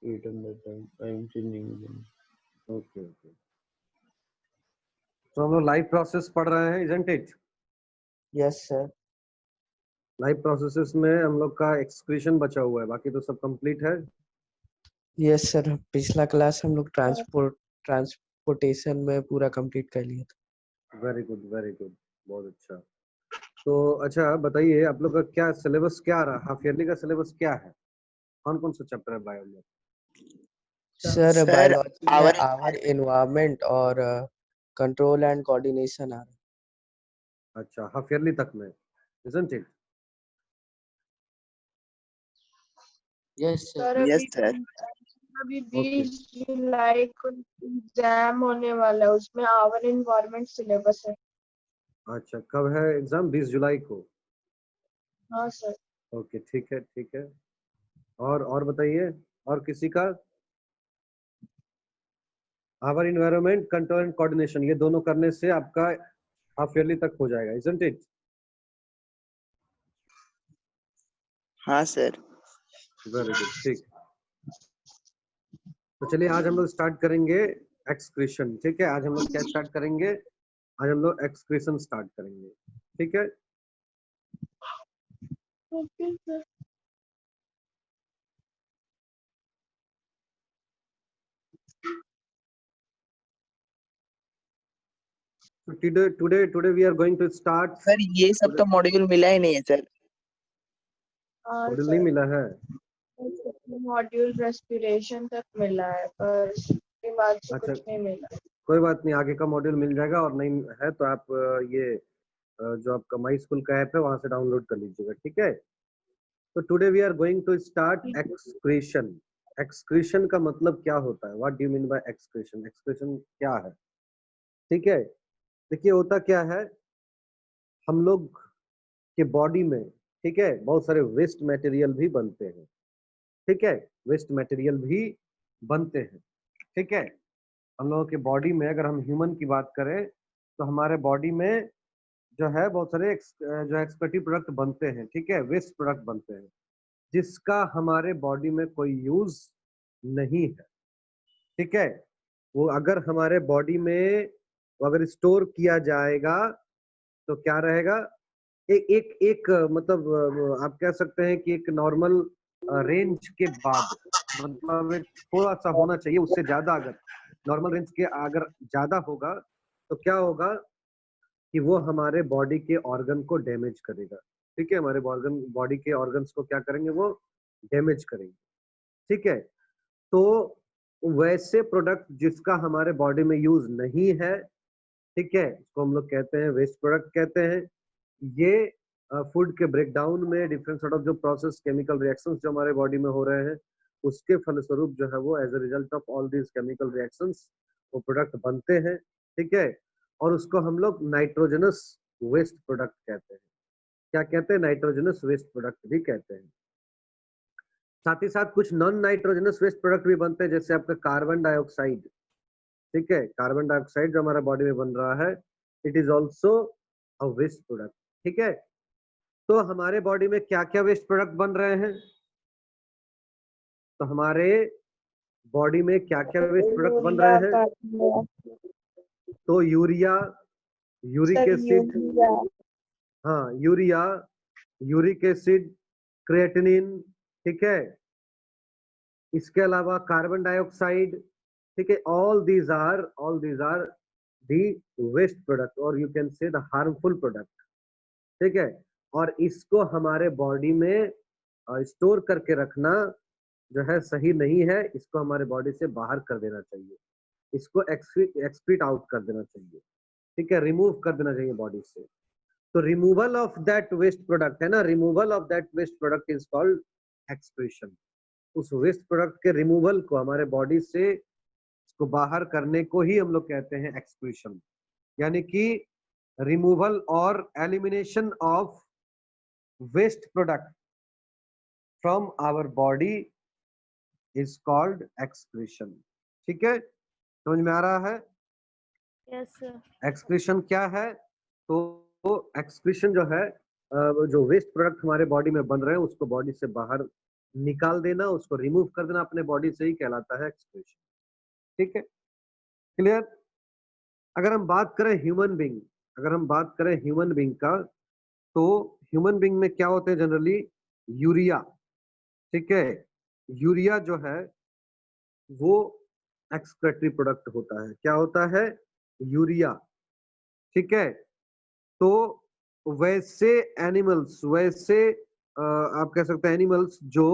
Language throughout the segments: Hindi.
eaten that time. I am changing again. Okay, okay. तो हम लोग लाइव प्रोसेस पढ़ रहे हैं, isn't it? Yes, sir. Live processes में हम लोग का एक्सक्रीशन बचा हुआ है, बाकी तो सब कंप्लीट है। Yes, sir. पिछला क्लास हम लोग ट्रांसपोर्टेशन में पूरा कंप्लीट कर लिया था। वेरी गुड, वेरी गुड, बहुत अच्छा। तो अच्छा बताइए, आप लोग का क्या सिलेबस क्या आ रहा है? हाफ ईयरली का सिलेबस क्या है? कौन कौन सा चैप्टर है बायो में? सर बायोलॉजी में our आवर एनवायरनमेंट और कंट्रोल एंड कोऑर्डिनेशन आ रहा है। अच्छा, हाफ ईयरली तक में, isn't it? Yes sir. Sir yes sir अभी Okay. 20 जुलाई को एग्जाम होने वाला है, उसमें आवर एनवायरनमेंट सिलेबस है। अच्छा, कब है एग्जाम? 20 जुलाई को। हाँ सर। ओके, ठीक है, ठीक है। और बताइए, और किसी का? Our environment, control and coordination, ये दोनों करने से आपका हाफ ईयरली तक हो जाएगा, isn't it? हाँ सर वेरी गुड, ठीक। तो चलिए आज हम लोग स्टार्ट करेंगे एक्सक्रीशन, ठीक है? आज हम लोग क्या स्टार्ट करेंगे? आज हम लोग एक्सक्रीशन स्टार्ट करेंगे, ठीक है? Okay sir. So today we are going to start. Sir ये सब तो मॉड्यूल मिला ही नहीं है सर। हाँ मॉड्यूल नहीं मिला है? मॉड्यूल रेस्पिरेशन तक मिला है, पर उसके बाद से अच्छा, कुछ नहीं मिला। कोई बात नहीं, आगे का मॉड्यूल मिल जाएगा। और नहीं है तो आप ये जो आपका माई स्कूल का ऐप है वहां से डाउनलोड कर लीजिएगा, ठीक है? तो today we are going to start excretion. Excretion का मतलब क्या होता है? What do you mean by excretion? Excretion क्या है? ठीक है, देखिए होता क्या है, हम लोग के बॉडी में, ठीक है, बहुत सारे वेस्ट मटेरियल भी बनते हैं, ठीक है? वेस्ट मटेरियल भी बनते हैं, ठीक है? हम लोगों के बॉडी में, अगर हम ह्यूमन की बात करें तो हमारे बॉडी में जो है बहुत सारे जो एक्सक्रीटिव प्रोडक्ट बनते हैं, ठीक है? वेस्ट प्रोडक्ट बनते हैं जिसका हमारे बॉडी में कोई यूज नहीं है, ठीक है? वो अगर हमारे बॉडी में वो अगर स्टोर किया जाएगा तो क्या रहेगा? एक मतलब आप कह सकते हैं कि एक नॉर्मल रेंज के बाद, मतलब एक थोड़ा सा होना चाहिए, उससे ज्यादा अगर नॉर्मल रेंज के अगर ज्यादा होगा तो क्या होगा कि वो हमारे बॉडी के ऑर्गन को डैमेज करेगा, ठीक है? हमारे बॉडी के ऑर्गन्स को क्या करेंगे? वो डैमेज करेंगे, ठीक है? तो वैसे प्रोडक्ट जिसका हमारे बॉडी में यूज नहीं है, ठीक है, इसको हम लोग कहते हैं वेस्ट प्रोडक्ट कहते हैं। ये फूड के ब्रेकडाउन में डिफरेंट सॉर्ट ऑफ जो प्रोसेस केमिकल रिएक्शंस जो हमारे बॉडी में हो रहे हैं उसके फलस्वरूप जो है वो as a result of all these chemical reactions वो प्रोडक्ट बनते हैं, ठीक है? और उसको हम लोग नाइट्रोजनस वेस्ट प्रोडक्ट कहते हैं। क्या कहते हैं? नाइट्रोजनस वेस्ट प्रोडक्ट भी कहते हैं। साथ ही साथ कुछ नॉन नाइट्रोजनस वेस्ट प्रोडक्ट भी बनते हैं, जैसे आपका कार्बन डाइऑक्साइड, ठीक है? कार्बन डाइऑक्साइड जो हमारा बॉडी में बन रहा है, it is also a waste product, ठीक है? तो हमारे बॉडी में क्या क्या वेस्ट प्रोडक्ट बन रहे हैं? तो हमारे बॉडी में क्या क्या वेस्ट प्रोडक्ट बन रहे हैं? तो यूरिया, यूरिक एसिड, हाँ यूरिया, यूरिक एसिड, क्रिएटिनिन, ठीक है? इसके अलावा कार्बन डाइऑक्साइड, ठीक है? All these are the waste product और you can say the harmful product, ठीक है? और इसको हमारे बॉडी में स्टोर करके रखना जो है सही नहीं है, इसको हमारे बॉडी से बाहर कर देना चाहिए, इसको एक्सक्रीट आउट कर देना चाहिए, ठीक है? रिमूव कर देना चाहिए बॉडी से। तो removal of that waste product है ना, removal of that waste product is called excretion. उस वेस्ट प्रोडक्ट के रिमूवल को हमारे बॉडी से इसको बाहर करने को ही हम लोग कहते हैं एक्सक्रीशन, यानी कि रिमूवल और elimination of waste product from our body is called excretion, ठीक है? समझ में आ रहा है? Yes sir. एक्सक्रीशन क्या है? तो एक्सक्रीशन जो है जो वेस्ट प्रोडक्ट हमारे बॉडी में बन रहे हैं उसको बॉडी से बाहर निकाल देना, उसको रिमूव कर देना अपने बॉडी से ही कहलाता है एक्सक्रीशन। ठीक है, क्लियर। अगर हम बात करें ह्यूमन बीइंग, अगर हम बात करें ह्यूमन बीइंग का, तो ह्यूमन बीइंग में क्या होते हैं जनरली, यूरिया। ठीक है, यूरिया जो है वो एक्सक्रेटरी प्रोडक्ट होता है। क्या होता है, यूरिया। ठीक है, तो वैसे एनिमल्स, वैसे आप कह सकते हैं एनिमल्स जो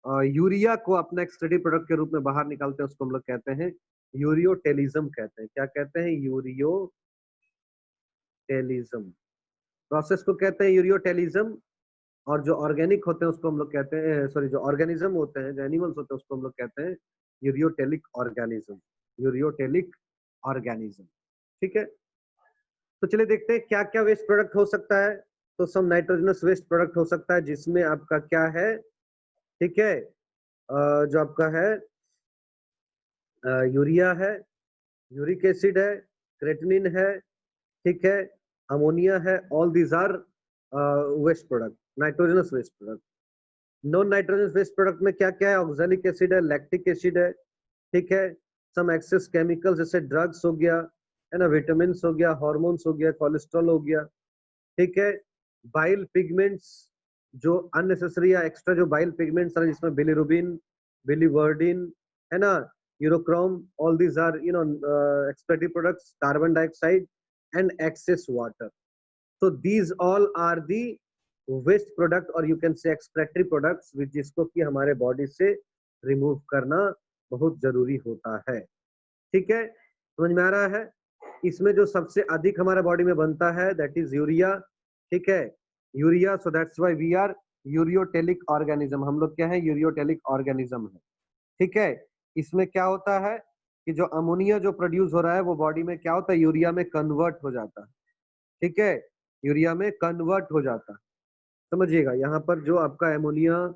यूरिया को अपना एक्सक्रेटरी प्रोडक्ट के रूप में बाहर निकालते हैं, उसको हम लोग कहते हैं यूरियोटेलिज्म कहते हैं। क्या कहते हैं, यूरियोटेलिज्म। प्रोसेस को कहते हैं यूरियोटेलिज्म। और जो ऑर्गेनिक होते हैं उसको हम लोग कहते हैं, सॉरी, जो ऑर्गेनिज्म होते हैं, जो एनिमल्स होते हैं, उसको हम लोग कहते हैं यूरियोटेलिक ऑर्गेनिज्म। Ureotelic organism. ठीक है, तो चलिए देखते हैं क्या क्या वेस्ट प्रोडक्ट हो सकता है। तो सम नाइट्रोजनस वेस्ट प्रोडक्ट हो सकता है, जिसमें आपका क्या है, ठीक है, जो आपका है यूरिया है, यूरिक एसिड है, क्रेटिनिन है, ठीक है, अमोनिया है। All these are waste product, nitrogenous waste product. Non nitrogenous waste product में क्या क्या है, ऑक्सैलिक एसिड है, लैक्टिक एसिड है, ठीक है, सम एक्सेस केमिकल्स जैसे ड्रग्स हो गया, है ना, विटामिन हो गया, हार्मोन्स हो गया, कोलेस्ट्रॉल हो गया, ठीक है, बाइल पिगमेंट्स, जो अननेसेसरी या एक्स्ट्रा जो बाइल पिगमेंट्स है, जिसमें बिलिरुबिन, बिलिवर्डिन, है ना, urochrome, all these are excretory products, carbon dioxide and excess water. So these all are the waste product और you can say excretory products, which जिसको कि हमारे बॉडी से रिमूव करना बहुत जरूरी होता है। ठीक है, समझ में आ रहा है। इसमें जो सबसे अधिक हमारे बॉडी में बनता है दैट इज यूरिया। ठीक है, urea, so that's why we are ureotelic organism. हम लोग क्या है, यूरियोटेलिक ऑर्गेनिज्म है। ठीक है, इसमें क्या होता है कि जो अमोनिया जो प्रोड्यूस हो रहा है वो बॉडी में क्या होता है, यूरिया में कन्वर्ट हो जाता है। ठीक है, यूरिया में कन्वर्ट हो जाता है। समझिएगा, यहाँ पर जो आपका एमोनिया,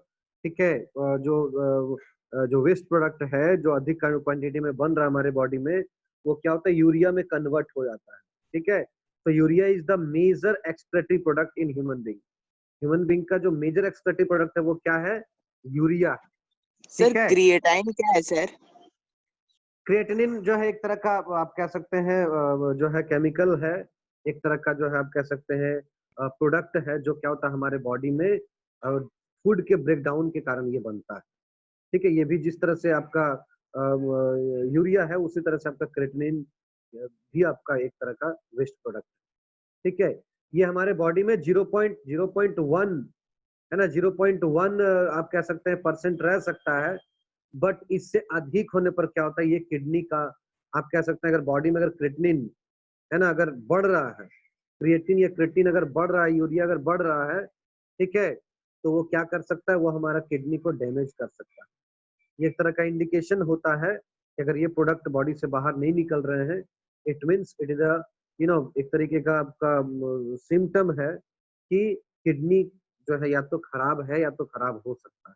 ठीक है, जो वेस्ट प्रोडक्ट है जो अधिक क्वांटिटी में बन रहा है हमारे बॉडी में, वो क्या होता है, यूरिया में कन्वर्ट हो जाता है। ठीक है, तो urea is the major excretory product in human being. Human being का जो मेजर एक्सक्रीटरी प्रोडक्ट है वो क्या है, यूरिया। सर ठीक है, क्रिएटाइन क्या है सर? क्रिएटिनिन जो है एक तरह का आप कह सकते हैं जो है केमिकल है, एक तरह का जो है आप कह सकते हैं प्रोडक्ट है, जो क्या होता है हमारे बॉडी में फूड के ब्रेकडाउन के कारण ये बनता है। ठीक है, ये भी जिस तरह से आपका यूरिया है, उसी तरह से आपका क्रिएटिनिन भी आपका एक तरह का वेस्ट प्रोडक्ट है। ठीक है, ये हमारे बॉडी में 0.1 है ना, 0.1 आप कह सकते हैं % रह सकता है। बट इससे अधिक होने पर क्या होता है, ये किडनी का आप कह सकते हैं, अगर बॉडी में अगर क्रिएटिनिन है ना अगर बढ़ रहा है, क्रिएटिन या क्रिएटिन अगर बढ़ रहा है, यूरिया अगर बढ़ रहा है, ठीक है, तो वो क्या कर सकता है, वो हमारा किडनी को डैमेज कर सकता है। ये एक तरह का इंडिकेशन होता है कि अगर ये प्रोडक्ट बॉडी से बाहर नहीं निकल रहे हैं, इट मीन्स इट इज एक तरीके का आपका सिम्टम है कि किडनी जो है या तो खराब है या तो खराब हो सकता है।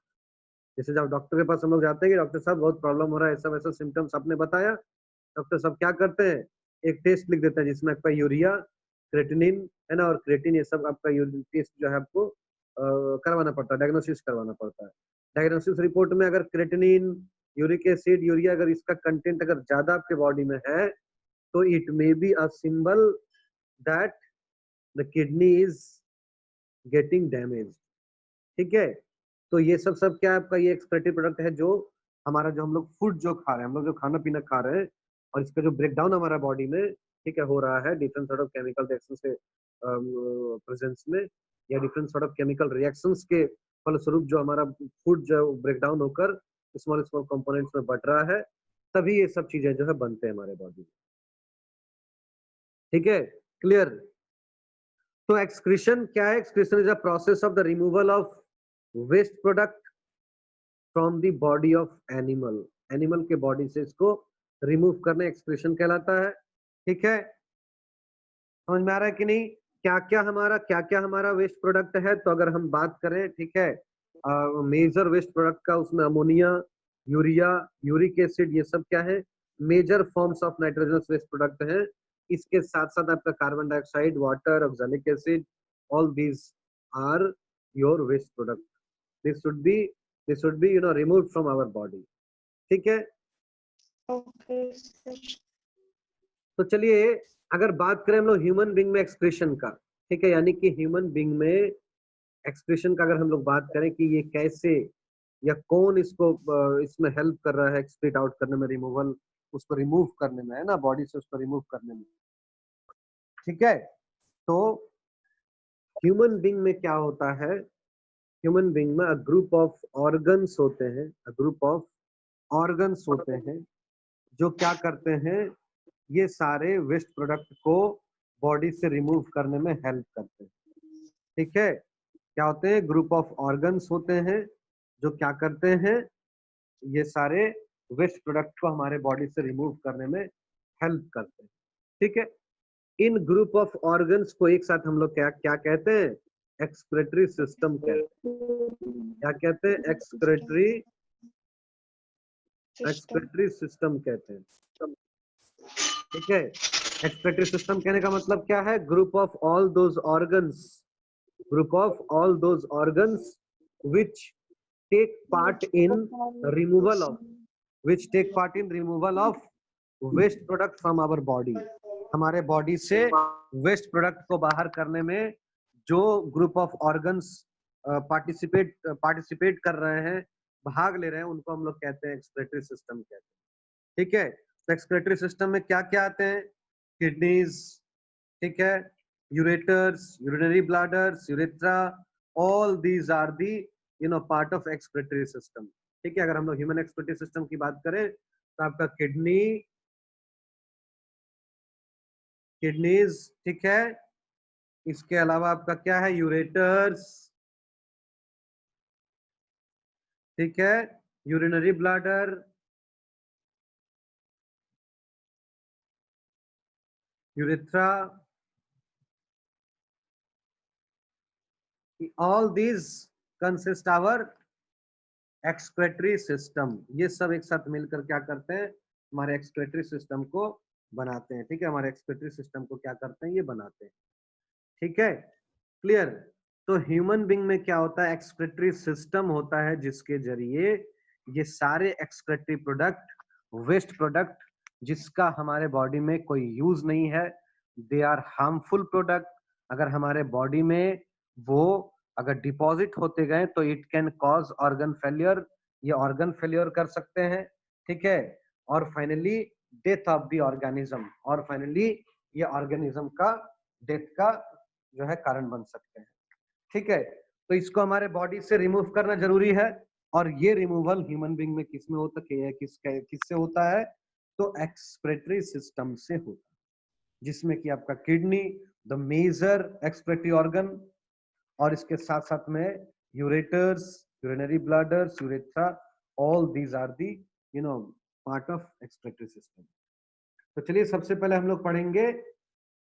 जैसे जब डॉक्टर के पास हम लोग जाते हैं कि डॉक्टर साहब बहुत प्रॉब्लम हो रहा है, ऐसा वैसा सिम्टम्स आपने बताया, डॉक्टर साहब क्या करते हैं, एक टेस्ट लिख देता है जिसमें आपका यूरिया, क्रेटिनिन, है ना, और क्रेटिन, ये सब आपका टेस्ट जो है आपको करवाना पड़ता है, डायग्नोसिस करवाना पड़ता है। डायग्नोसिस रिपोर्ट में अगर क्रेटिनिन, यूरिक एसिड, यूरिया अगर इसका कंटेंट अगर ज्यादा आपके बॉडी में है, तो it may be a symbol that the kidney is getting damage. ठीक है, तो ये सब क्या है आपका, ये एक्सक्रीटरी प्रोडक्ट है जो हमारा, जो हम लोग फूड जो खा रहे हैं, हम लोग जो खाना पीना खा रहे हैं, और इसका जो ब्रेकडाउन हमारा बॉडी में, ठीक है, हो रहा है different sort of chemical reaction के प्रेजेंस में, या different sort of chemical reactions के फलस्वरूप जो हमारा फूड जो ब्रेकडाउन होकर स्मॉल स्मॉल कंपोनेंट्स में बट रहा है, तभी ये सब चीजें जो है बनते हैं हमारे बॉडी में। ठीक है, क्लियर। तो एक्सक्रीशन क्या है, excretion is a process of the removal of waste product from the body of animal. Animal के बॉडी से इसको रिमूव करना एक्सक्रीशन कहलाता है। ठीक है, समझ में आ रहा है कि नहीं, क्या क्या हमारा वेस्ट प्रोडक्ट है। तो अगर हम बात करें, ठीक है, मेजर वेस्ट प्रोडक्ट का, उसमें अमोनिया, यूरिया, यूरिक एसिड, ये सब क्या है, major forms of nitrogenous waste product है। इसके साथ साथ आपका carbon dioxide, water, oxalic acid, all these are your waste product. this should be removed from our body. ठीक है? Okay, sir. तो चलिए अगर बात करें हम लोग ह्यूमन बीइंग में एक्सक्रीशन का, ठीक है, यानी कि ह्यूमन बीइंग में एक्सक्रीशन का अगर हम लोग बात करें कि ये कैसे या कौन इसको इसमें हेल्प कर रहा है एक्सक्रीट आउट करने में, रिमूवल, उसको रिमूव करने में, है ना, बॉडी से उसको रिमूव करने में, ठीक है। तो ह्यूमन बीइंग में क्या होता है, ह्यूमन बीइंग में अ ग्रुप ऑफ ऑर्गन्स होते हैं, अ ग्रुप ऑफ ऑर्गन्स होते हैं जो क्या करते हैं, ये सारे वेस्ट प्रोडक्ट को बॉडी से रिमूव करने में हेल्प करते हैं, ठीक है। क्या होते हैं, ग्रुप ऑफ ऑर्गन्स होते हैं जो क्या करते हैं, ये सारे वेस्ट प्रोडक्ट को हमारे बॉडी से रिमूव करने में हेल्प करते हैं, ठीक है। इन ग्रुप ऑफ ऑर्गन्स को एक साथ हम लोग क्या क्या कहते हैं, एक्सक्रीटरी सिस्टम कहते हैं। क्या कहते हैं, एक्सक्रीटरी सिस्टम कहते हैं, ठीक है। एक्सक्रीटरी सिस्टम कहने का मतलब क्या है, group of all those organs, group of all those organs which take part in removal of waste product from our body। हमारे बॉडी से वेस्ट प्रोडक्ट को बाहर करने में जो ग्रुप ऑफ ऑर्गन्स पार्टिसिपेट कर रहे हैं, भाग ले रहे हैं, उनको हम लोग कहते हैं एक्सक्रीटरी सिस्टम कहते हैं, ठीक है। तो एक्सक्रीटरी सिस्टम में क्या क्या आते हैं, किडनीज, ठीक है, ureters, urinary bladders, urethra, all these are the part of excretory system, ठीक है। अगर हम लोग ह्यूमन एक्सक्रीटरी सिस्टम की बात करें तो आपका किडनीज, ठीक है, इसके अलावा आपका क्या है, यूरेटर्स, ठीक है, urinary bladder, urethra, all these consist our excretory system। ये सब एक साथ मिलकर क्या करते हैं, हमारे excretory system को बनाते हैं, ठीक है। हमारे excretory system को क्या करते हैं, ये बनाते हैं, ठीक है, क्लियर। तो ह्यूमन बीइंग में क्या होता है, excretory system होता है जिसके जरिए ये सारे excretory प्रोडक्ट, वेस्ट प्रोडक्ट जिसका हमारे बॉडी में कोई यूज नहीं है, दे आर हार्मफुल प्रोडक्ट, अगर हमारे बॉडी में वो अगर डिपॉजिट होते गए तो it can cause organ failure, ये ऑर्गन फेलियर कर सकते हैं, ठीक है, और finally death of the organism, और फाइनली ये ऑर्गेनिज्म का डेथ का जो है कारण बन सकते हैं, ठीक है। तो इसको हमारे बॉडी से रिमूव करना जरूरी है, और ये रिमूवल ह्यूमन बीइंग में किसमें होता है, किससे होता है, तो एक्सक्रीटरी सिस्टम से होता है, जिसमें कि आपका kidney the major excretory organ, और इसके साथ साथ में ureters, urinary bladders, urethra, all these are the part of excretory system. तो चलिए सबसे पहले हम लोग पढ़ेंगे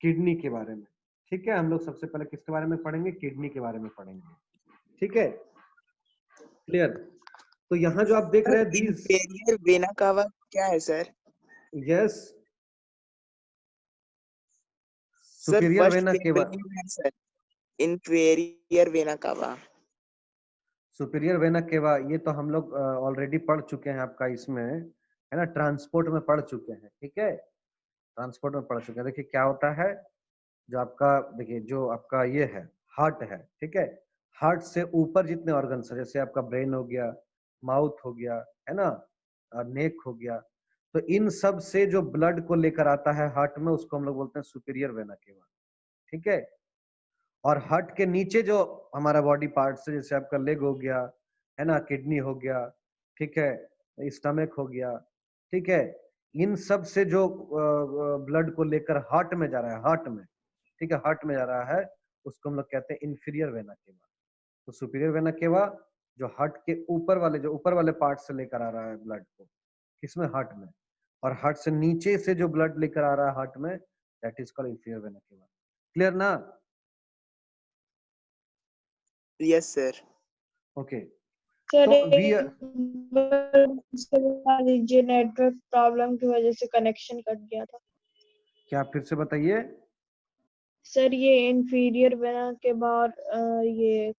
किडनी के बारे में, ठीक है। हम लोग सबसे पहले किसके बारे में पढ़ेंगे, किडनी के बारे में पढ़ेंगे, ठीक है, क्लियर। तो यहाँ जो आप देख रहे हैं दीज inferior vena cava क्या है sir? Yes, sir superior first vena cava, है sir, inferior vena cava। Superior vena cava, ये तो हम लोग ऑलरेडी पढ़ चुके हैं, आपका इसमें है ना, ट्रांसपोर्ट में पढ़ चुके हैं, ठीक है, ट्रांसपोर्ट में पढ़ चुके हैं। देखिए क्या होता है, जो आपका देखिए जो आपका ये है हार्ट है, ठीक है, हार्ट से ऊपर जितने ऑर्गन्स है, जैसे आपका ब्रेन हो गया, माउथ हो गया, है ना, नेक हो गया, तो इन सब से जो ब्लड को लेकर आता है हार्ट में, उसको हम लोग बोलते हैं सुपीरियर वेना केवा, ठीक है। और हार्ट के नीचे जो हमारा बॉडी पार्ट्स है, जैसे आपका लेग हो गया, है ना, किडनी हो गया, ठीक है, स्टमक हो गया, ठीक है, इन सब से जो ब्लड को लेकर हार्ट में जा रहा है, हार्ट में, ठीक है, हार्ट में जा रहा है, उसको हम लोग कहते हैं इंफीरियर वेना केवा। तो सुपीरियर वेना केवा जो हार्ट के ऊपर वाले पार्ट से लेकर आ रहा है ब्लड को, किसमें, हार्ट में, और हार्ट से नीचे से जो ब्लड लेकर आ रहा है हार्ट में, that is called inferior vena cava. Clear ना? Yes sir. ओके, सर तो लीजिए, नेटवर्क प्रॉब्लम की वजह से कनेक्शन कट गया था। क्या फिर से बताइए। सर ये इंफीरियर वेना के बाद ये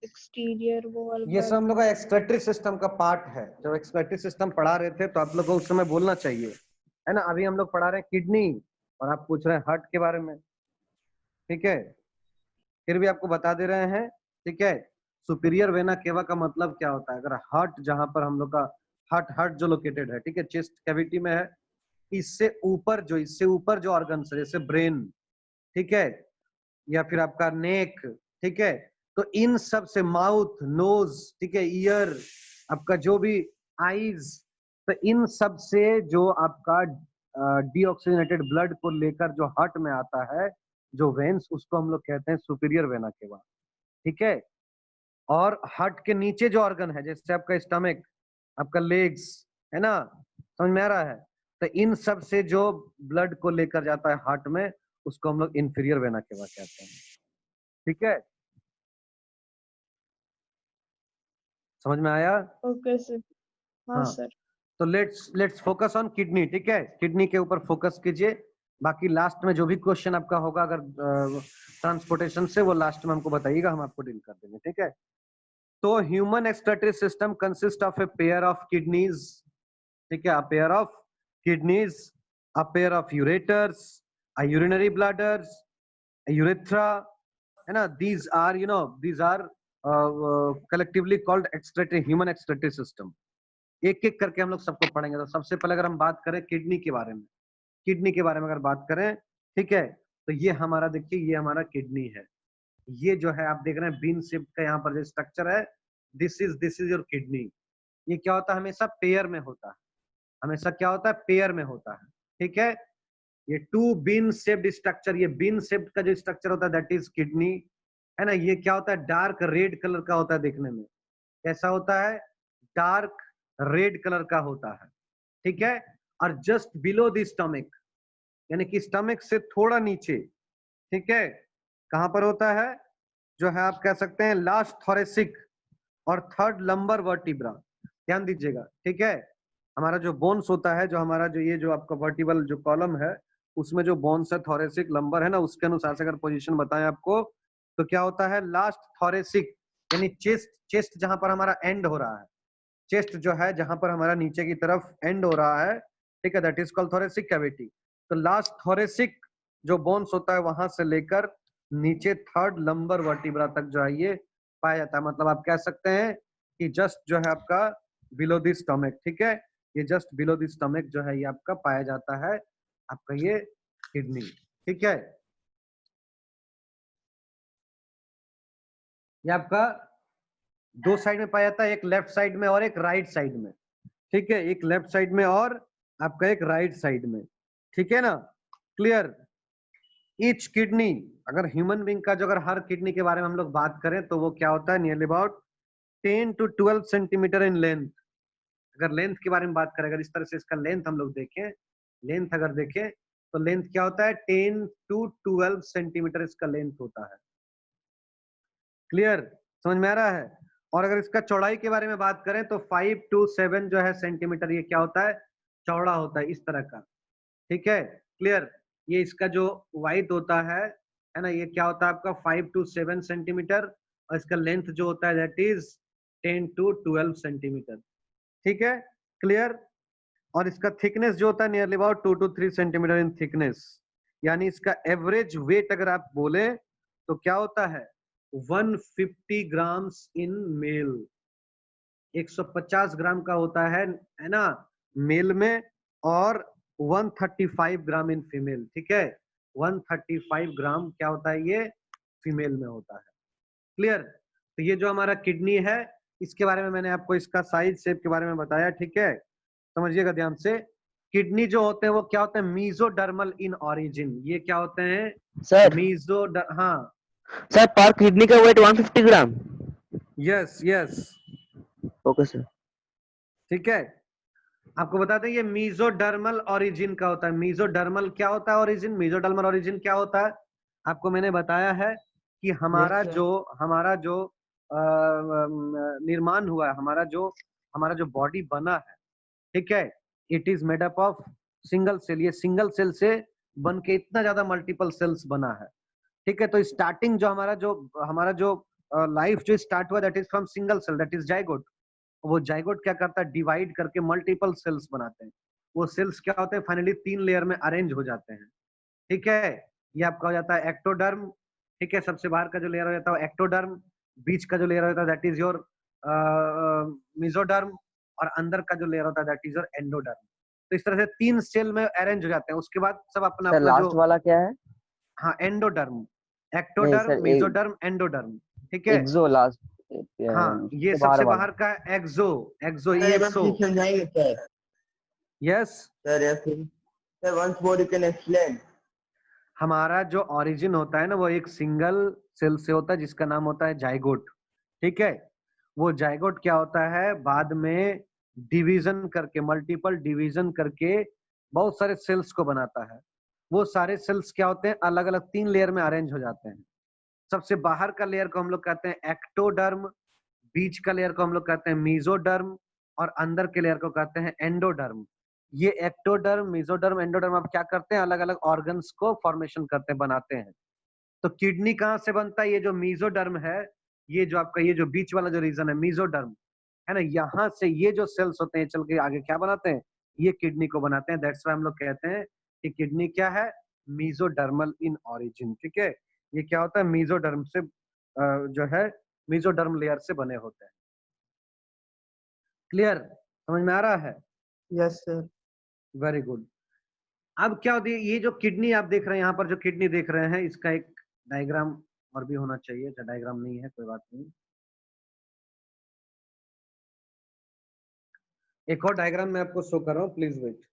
एक्सटीरियर वॉल, ये सब हम लोग का एक्सक्रेटरी सिस्टम का पार्ट है। जब एक्सक्रेटरी सिस्टम पढ़ा रहे थे तो आप लोग को उस समय बोलना चाहिए, है ना। अभी हम लोग पढ़ा रहे हैं किडनी और आप पूछ रहे हैं हार्ट के बारे में, ठीक है। फिर भी आपको बता दे रहे हैं, ठीक है। सुपीरियर वेना केवा का मतलब क्या होता है? अगर हार्ट, जहां पर हम लोग का हार्ट हार्ट जो लोकेटेड है, ठीक है, चेस्ट कैविटी में है, इससे ऊपर जो ऑर्गन्स है, जैसे ब्रेन, ठीक है, या फिर आपका नेक, ठीक है, तो इन सब से माउथ, नोज, ठीक है, ईयर, आपका जो भी आईज, तो इन सब से जो आपका डीऑक्सीजनेटेड ब्लड को लेकर जो हार्ट में आता है, जो वेन्स, उसको हम लोग कहते हैं सुपीरियर वेना केवा, ठीक है। और हार्ट के नीचे जो ऑर्गन है, जैसे आपका स्टमक, आपका लेग्स, है ना, समझ में आ रहा है, तो इन सब से जो ब्लड को लेकर जाता है हार्ट में, उसको हम लोग इंफीरियर वेना केवा कहते हैं, ठीक है। समझ में आया? Okay sir. हाँ हाँ, सर। तो लेट्स फोकस ऑन किडनी, ठीक है। किडनी के ऊपर फोकस कीजिए। बाकी लास्ट में जो भी क्वेश्चन आपका होगा अगर ट्रांसपोर्टेशन से, वो लास्ट में हमको बताइएगा, हम आपको डील कर देंगे, ठीक है। तो human excretory system consist of a pair of kidneys, ठीक है, a pair of kidneys, a pair of ureters, a urinary bladders, a urethra, है ना। These are, these are collectively called excretory, human excretory system. एक एक करके हम लोग सबको पढ़ेंगे। तो सबसे पहले अगर हम बात करें किडनी के बारे में, किडनी के बारे में अगर बात करें, ठीक है, तो ये हमारा, देखिए, ये हमारा किडनी है। ये जो है आप देख रहे हैं बीन शेप का यहाँ पर जो स्ट्रक्चर है, दिस इज योर किडनी। ये क्या होता है? हमेशा पेयर में होता है, हमेशा क्या होता है? पेयर में होता है, ठीक है। ये टू बीन शेप्ड स्ट्रक्चर, ये बीन शेप्ड का जो स्ट्रक्चर होता है, दैट इज किडनी, है ना। ये क्या होता है? डार्क रेड कलर का होता है देखने में। कैसा होता है? डार्क रेड कलर का होता है, ठीक है। और जस्ट बिलो द स्टमक, यानी कि स्टमक से थोड़ा नीचे, ठीक है, कहां पर होता है? जो है आप कह सकते हैं लास्ट थोरेसिक और थर्ड लंबर वर्टिब्रा। ध्यान दीजिएगा, ठीक है। हमारा जो बोन्स होता है, जो हमारा जो ये जो आपका वर्टिबल जो कॉलम है, उसमें जो बोन्स है, थोरेसिक, लंबर, है ना, उसके अनुसार से अगर पोजीशन बताएं आपको, तो क्या होता है? लास्ट थोरेसिक, यानी चेस्ट जहां पर हमारा एंड हो रहा है, चेस्ट जो है जहां पर हमारा नीचे की तरफ एंड हो रहा है, ठीक है, that is called thoracic cavity. तो लास्ट थोरेसिक जो बोन्स होता है, वहां से लेकर नीचे थर्ड लंबर वर्टिब्रा तक जो है ये पाया जाता है। मतलब आप कह सकते हैं कि जस्ट जो है आपका बिलो द स्टमक, ठीक है, ये जस्ट बिलो द स्टमक जो है ये आपका पाया जाता है, आपका ये किडनी, ठीक है। ये आपका दो साइड में पाया जाता है, एक लेफ्ट साइड में और एक राइट साइड में, ठीक है, एक लेफ्ट साइड में और आपका एक राइट साइड में, ठीक है ना। क्लियर? ईच किडनी, अगर ह्यूमन बीइंग का जो अगर हर किडनी के बारे में हम लोग बात करें तो वो क्या होता है? Nearly about 10 to 12 centimetre in length. अगर लेंथ के बारे में बात करें, अगर इस तरह से इसका लेंथ हम लोग देखें, लेंथ अगर देखें तो लेंथ क्या होता है? 10 to 12 सेंटीमीटर इसका लेंथ होता है। क्लियर? समझ में आ रहा है? और अगर इसका चौड़ाई के बारे में बात करें तो 5 to 7 जो है सेंटीमीटर, ये क्या होता है? चौड़ा होता है, इस तरह का, ठीक है। क्लियर? ये इसका जो वाइड होता है ना, ये क्या होता है आपका? 5 to 7 सेंटीमीटर, और इसका लेंथ जो होता है दैट इज 10 to 12 सेंटीमीटर, ठीक है। क्लियर? और इसका थिकनेस जो होता है nearly about 2 to 3 centimetre in thickness. यानी इसका एवरेज वेट अगर आप बोले तो क्या होता है? 150 ग्राम्स इन मेल, 150 ग्राम का होता है ना, मेल में, और 135 ग्राम इन फीमेल, ठीक है। 135 ग्राम क्या होता है? ये फीमेल में होता है। क्लियर? तो ये जो हमारा किडनी है, इसके बारे में मैंने आपको इसका साइज शेप के बारे में बताया, ठीक है। समझिएगा ध्यान से। किडनी जो होते हैं वो क्या होते हैं? मीजोडर्मल इन ऑरिजिन। ये क्या होते हैं? सर हाँ, सर पर किडनी का weight 150 gram. Yes yes, okay sir. ठीक है। आपको बता दें ये मीजोडर्मल ओरिजिन का होता है। मीजोडर्मल क्या होता है? ओरिजिन, मीजोडर्मल ओरिजिन क्या होता है? आपको मैंने बताया है कि हमारा जो निर्माण हुआ है, हमारा जो बॉडी बना है, ठीक है, it is made up of single cell. ये सिंगल सेल से बन के इतना ज्यादा मल्टीपल सेल्स बना है, ठीक है। तो स्टार्टिंग जो हमारा जो लाइफ जो स्टार्ट हुआ that is from single cell, that is zygote. वो जाइगोट क्या करता है, डिवाइड करके मल्टीपल सेल्स बनाते हैं। वो सेल्स क्या होते हैं, फाइनली 3 लेयर में अरेंज हो जाते हैं। ठीक है, ये आपका हो जाता है एक्टोडर्म। ठीक है, सबसे बाहर का जो लेयर हो जाता है एक्टोडर्म, बीच का जो लेयर होता है दैट इज योर मेसोडर्म, और अंदर का जो लेयर होता है दैट इज योर एंडोडर्म। तो इस तरह से 3 सेल में अरेंज हो जाते हैं। उसके बाद सब अपना सर अपना लास्ट जो, वाला क्या है? हाँ एंडोडर्म, नहीं एक्टोडर्म, सर, मेसोडर्म, एंडोडर्म। ठीक है, एक्सो लास्ट, हाँ ये उसके बाहर सबसे वाला। बाहर का एक्सो, एक्सो ई सर एक्सो। प्लीज समझाएंगे सर? यस, सर या फिर sir once more you can explain. हमारा जो ओरिजिन होता है ना वो एक सिंगल सेल से होता है जिसका नाम होता है जाइगोट। ठीक है, वो जाइगोट क्या होता है, बाद में डिवीजन करके, मल्टीपल डिवीजन करके बहुत सारे सेल्स को बनाता है। वो सारे सेल्स क्या होते हैं, अलग अलग 3 लेयर में अरेंज हो जाते हैं। सबसे बाहर का लेयर को हम लोग कहते हैं एक्टोडर्म, बीच का लेयर को हम लोग कहते हैं मीजोडर्म, और अंदर के लेयर को कहते हैं एंडोडर्म। ये एक्टोडर्म, मेसोडर्म, एंडोडर्म आप क्या करते हैं, अलग अलग ऑर्गन्स को फॉर्मेशन करते हैं, बनाते हैं। तो किडनी कहाँ से बनता है, ये जो मीजोडर्म है, ये जो आपका ये जो बीच वाला जो रीजन है मीजोडर्म है ना, यहाँ से ये जो सेल्स होते हैं चल के आगे क्या बनाते हैं, ये किडनी को बनाते हैं। दैट्स व्हाई हम लोग कहते हैं कि किडनी क्या है, मीजोडर्मल इन ऑरिजिन। ठीक है, ये क्या होता है, मीजोडर्म से जो है मीजोडर्म लेयर से बने होते हैं। क्लियर, समझ में आ रहा है? Yes sir. Very good. अब क्या होती है, ये जो किडनी आप देख रहे हैं, यहाँ पर जो किडनी देख रहे हैं, इसका एक डायग्राम और भी होना चाहिए। अच्छा डायग्राम नहीं है, कोई बात नहीं, एक और डायग्राम मैं आपको शो कर रहा हूँ, please wait.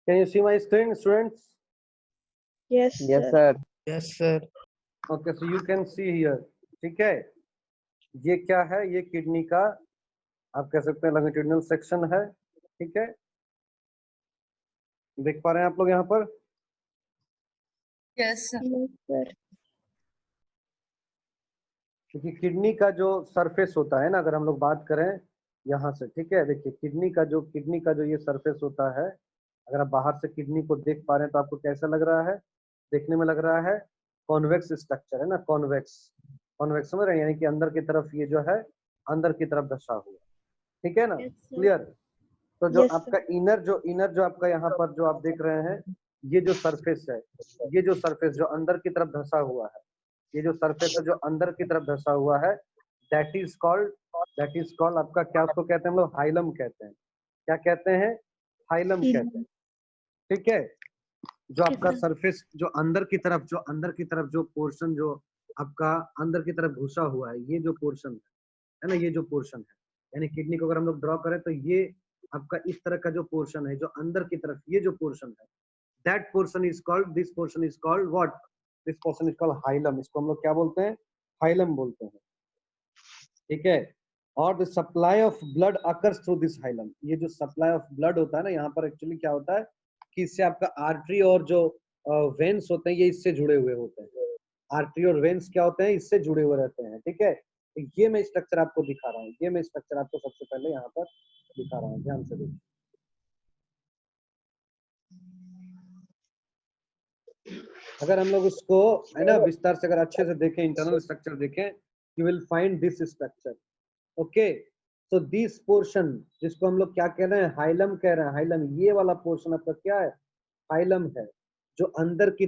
Can you see my screen, students? Yes, yes sir. Sir. Yes sir. Okay, so you can see here. ठीक है, ये क्या है, ये किडनी का आप कह सकते हैं लॉन्गिट्यूडिनल सेक्शन है। ठीक है, देख पा रहे हैं आप लोग यहाँ पर? Yes, sir. क्योंकि किडनी का जो सरफेस होता है ना, अगर हम लोग बात करें यहाँ से, ठीक है, देखिए किडनी का जो ये सरफेस होता है, अगर आप बाहर से किडनी को देख पा रहे हैं तो आपको कैसा लग रहा है, देखने में लग रहा है कॉन्वेक्स स्ट्रक्चर है ना, कॉन्वेक्स, कॉन्वेक्स समझ रहे हैं, यानी कि अंदर की तरफ ये जो है अंदर की तरफ धसा हुआ। ठीक है ना, Yes, sir. क्लियर? तो जो Yes, आपका इनर जो आपका यहाँ पर जो आप देख रहे हैं, ये जो सरफेस है, ये जो सरफेस जो अंदर की तरफ धसा हुआ है, ये जो सरफेस है जो अंदर की तरफ धसा हुआ है, दैट इज कॉल्ड आपका क्या उसको कहते हैं हम लोग, हाइलम कहते हैं। क्या कहते हैं, हाइलम कहते हैं। ठीक है, जो आपका sir. सरफेस जो अंदर की तरफ जो पोर्शन जो आपका अंदर की तरफ घुसा हुआ है, ये जो पोर्शन है ना, ये जो पोर्शन है, यानी किडनी को अगर हम लोग ड्रॉ करें तो ये आपका इस तरह का जो पोर्शन है जो अंदर की तरफ, ये जो पोर्शन है, that portion is called, this portion is called what, this portion is called hilum. इसको हम लोग क्या बोलते हैं, हाइलम बोलते हैं। ठीक है, और the supply of blood occurs through this hilum. ये जो सप्लाई ऑफ ब्लड होता है ना, यहाँ पर एक्चुअली क्या होता है कि इससे आपका आर्टरी और जो वेन्स होते हैं ये इससे जुड़े हुए होते हैं। आर्टरी और वेन्स क्या होते हैं, इससे जुड़े हुए रहते हैं। ठीक है, तो ये मैं स्ट्रक्चर आपको दिखा रहा हूँ, ये मैं स्ट्रक्चर आपको सबसे पहले यहाँ पर दिखा रहा हूँ, ध्यान से देखिए। अगर हम लोग उसको है ना विस्तार से अगर अच्छे से देखें, इंटरनल स्ट्रक्चर देखें, you will find this structure. Okay, तो दिस पोर्शन जिसको हम लोग क्या कह रहे हैं, हाइलम कह रहे हैं, हाइलम, ये वाला पोर्शन आपका क्या है, हाइलम है, जो अंदर की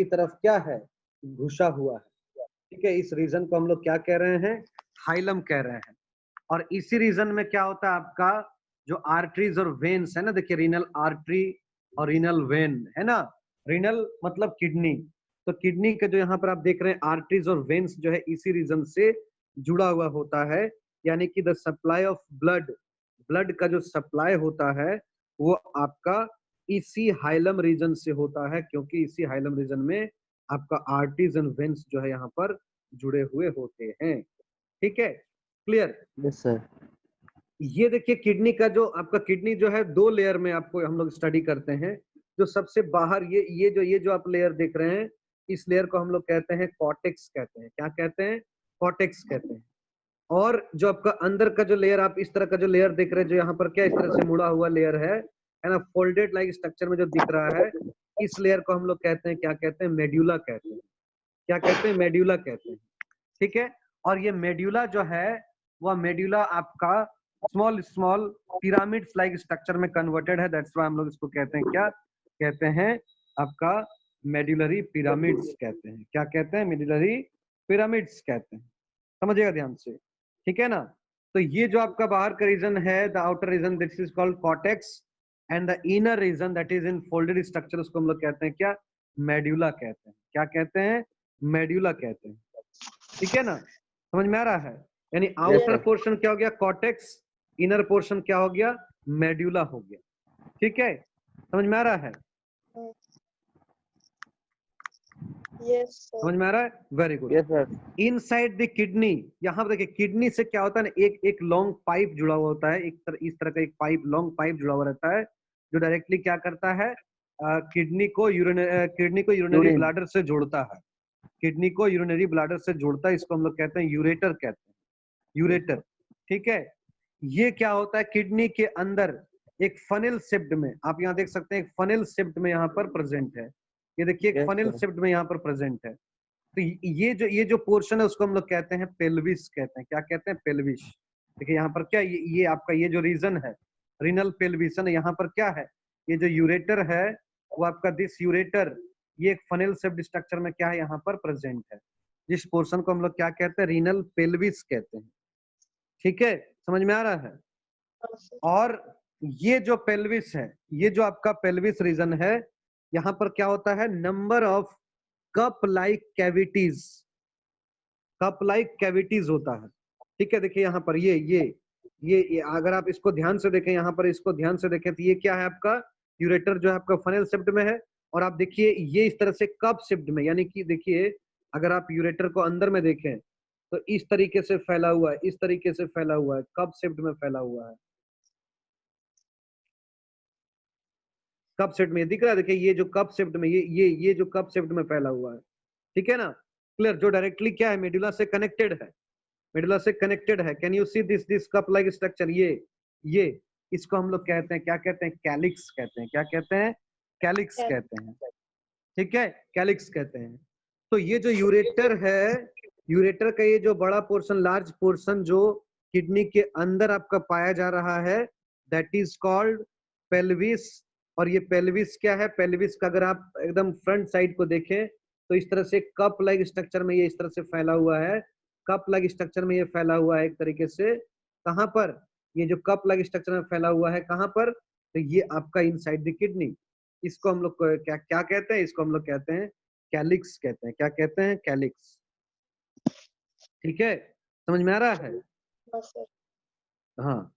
तरफ क्या है, घुसा हुआ है। ठीक है, इस रीजन को हम लोग क्या कह रहे हैं, हाइलम कह रहे हैं। और इसी रीजन में क्या होता है आपका जो आर्टरीज और वेन्स है ना, देखिए रीनल आर्टरी और रीनल वेन है ना, रीनल मतलब किडनी, तो किडनी के जो यहाँ पर आप देख रहे हैं आर्टरीज और वेन्स जो है इसी रीजन से जुड़ा हुआ होता है। यानी कि द सप्लाई ऑफ ब्लड का जो सप्लाई होता है वो आपका इसी हाइलम रीजन से होता है, क्योंकि इसी हाइलम रीजन में आपका आर्टरीज एंड वेन्स जो है यहाँ पर जुड़े हुए होते हैं। ठीक है, क्लियर? Yes sir. ये देखिए किडनी का जो आपका किडनी जो है दो लेयर में आपको हम लोग स्टडी करते हैं। जो सबसे बाहर ये जो आप लेयर देख रहे हैं, इस लेयर को हम लोग कहते हैं कॉर्टेक्स कहते हैं। क्या कहते हैं? कॉर्टेक्स कहते हैं। और जो आपका अंदर का जो लेयर, आप इस तरह का जो लेयर देख रहे हैं, जो यहाँ पर क्या इस तरह से मुड़ा हुआ लेयर है ना, फोल्डेड लाइक स्ट्रक्चर में जो दिख रहा है, इस लेयर को हम लोग कहते हैं, क्या कहते हैं, मेड्यूला कहते हैं। क्या कहते हैं? मेड्यूला कहते हैं। ठीक है, और ये मेड्यूला जो है वह मेड्यूला आपका स्मॉल पिरामिड्स लाइक स्ट्रक्चर में कन्वर्टेड है। दैट्स व्हाई हम लोग इसको कहते हैं, क्या कहते हैं, आपका मेड्यूलरी पिरामिड्स कहते हैं। क्या कहते हैं? मेड्यूलरी पिरामिड्स कहते हैं। समझिएगा ध्यान से, ठीक है ना? तो ये जो आपका बाहर का रीजन है, the outer region, this is called cortex, and the inner region that is in folded structure, उसको हम लोग कहते हैं क्या? मेड्यूला कहते हैं। क्या कहते हैं? मेड्यूला कहते हैं। ठीक है ना? समझ में आ रहा है? यानी आउटर पोर्शन क्या हो गया? कॉर्टेक्स, इनर पोर्शन क्या हो गया? मेड्यूला हो गया। ठीक है, समझ में आ रहा है? Yes, sir. समझ में आ रहा है? Very good. Yes sir. Inside the kidney, यहाँ पर देखिए किडनी से क्या होता है ना, एक लॉन्ग पाइप जुड़ा हुआ होता है, इस तरह का एक पाइप, लॉन्ग पाइप जुड़ा हुआ रहता है, जो डायरेक्टली क्या करता है, किडनी को यूरिनरी ब्लैडर से जोड़ता है। किडनी को यूरिनरी ब्लैडर से जोड़ता है, इसको हम लोग कहते हैं यूरेटर कहते हैं, यूरेटर। ठीक है, ये क्या होता है, किडनी के अंदर एक फनेल शेप्ड में, आप यहाँ देख सकते हैं एक फनेल शेप्ड में यहाँ पर प्रेजेंट है। ये देखिए एक फनेल शेप्ड में यहाँ पर प्रेजेंट है। तो ये जो पोर्शन है उसको हम लोग कहते हैं पेल्विस कहते हैं। क्या कहते हैं? पेल्विस। देखिए यहाँ पर क्या ये आपका ये जो रीजन है, रीनल पेल्विसन, यहाँ पर क्या है, ये जो यूरेटर है वो आपका दिस यूरेटर, ये एक फनेल शेप्ड स्ट्रक्चर में क्या है, यहाँ पर प्रेजेंट है, जिस पोर्शन को हम लोग क्या कहते हैं, रीनल पेल्विस कहते हैं। ठीक है, समझ में आ रहा है? और ये जो पेल्विस है, ये जो आपका पेल्विस रीजन है, यहाँ पर क्या होता है, number of cup like cavities होता है। ठीक है, देखिए यहाँ पर ये अगर आप इसको ध्यान से देखें, यहाँ पर इसको ध्यान से देखें, तो ये क्या है आपका यूरेटर जो है आपका फनेल शेप्ड में है, और आप देखिए ये इस तरह से कप शेप्ड में, यानी कि देखिए अगर आप यूरेटर को अंदर में देखें तो इस तरीके से फैला हुआ है, इस तरीके से फैला हुआ है, कप शेप्ड में फैला हुआ है, कप शेप्ड में दिख रहा है। देखिए ये जो कप शेप्ड में ये जो कप शेप्ड में फैला हुआ है, ठीक है ना, क्लियर, जो डायरेक्टली क्या है, मेडुला से कनेक्टेड है, मेडुला से कनेक्टेड है। Can you see this cup like structure, ये इसको हम लोग कहते हैं, क्या कहते हैं, कैलिक्स कहते हैं। क्या कहते हैं? कैलिक्स कहते हैं। ठीक है, कैलिक्स कहते हैं। तो ये जो यूरेटर है, यूरेटर का ये जो बड़ा पोर्शन, लार्ज पोर्शन जो किडनी के अंदर आपका पाया जा रहा है, दैट इज कॉल्ड पेल्विस। और ये पेल्विस क्या है, पेल्विस का अगर आप एकदम फ्रंट साइड को देखें तो इस तरह से कप लाइक स्ट्रक्चर में ये इस तरह से फैला हुआ है, कप लाइक स्ट्रक्चर में ये फैला हुआ है एक तरीके से। कहां पर? ये जो कप लाइक स्ट्रक्चर में फैला हुआ है, कहां पर? तो ये आपका इनसाइड द किडनी। इसको हम लोग क्या क्या कहते हैं? इसको हम लोग कहते हैं कैलिक्स कहते हैं। क्या कहते हैं? कैलिक्स। ठीक है, समझ में आ रहा है? हाँ,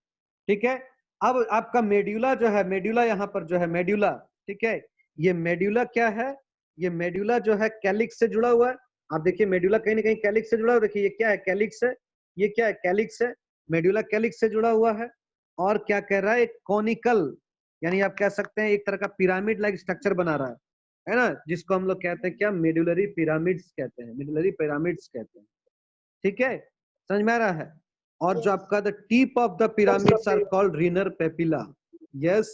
ठीक है। अब आपका मेड्यूला जो है, मेड्यूला यहाँ पर जो है मेड्यूला, ठीक है, ये मेड्यूला क्या है, ये मेड्यूला जो है कैलिक्स से जुड़ा हुआ है। आप देखिए मेड्यूला कहीं ना कहीं कैलिक्स से जुड़ा हुआ है। देखिए ये क्या है, कैलिक्स है, ये क्या है, कैलिक्स है, मेड्यूला कैलिक्स से जुड़ा हुआ है। और क्या कह रहा है, एक कॉनिकल, यानी आप कह सकते हैं एक तरह का पिरामिड लाइक स्ट्रक्चर बना रहा है ना, जिसको हम लोग कहते हैं क्या, मेडुलरी पिरामिड्स कहते हैं, मेडुलरी पिरामिड्स कहते हैं। ठीक है, समझ में आ रहा है? और जो आपका the tip of the pyramids are called renal papilla. Yes,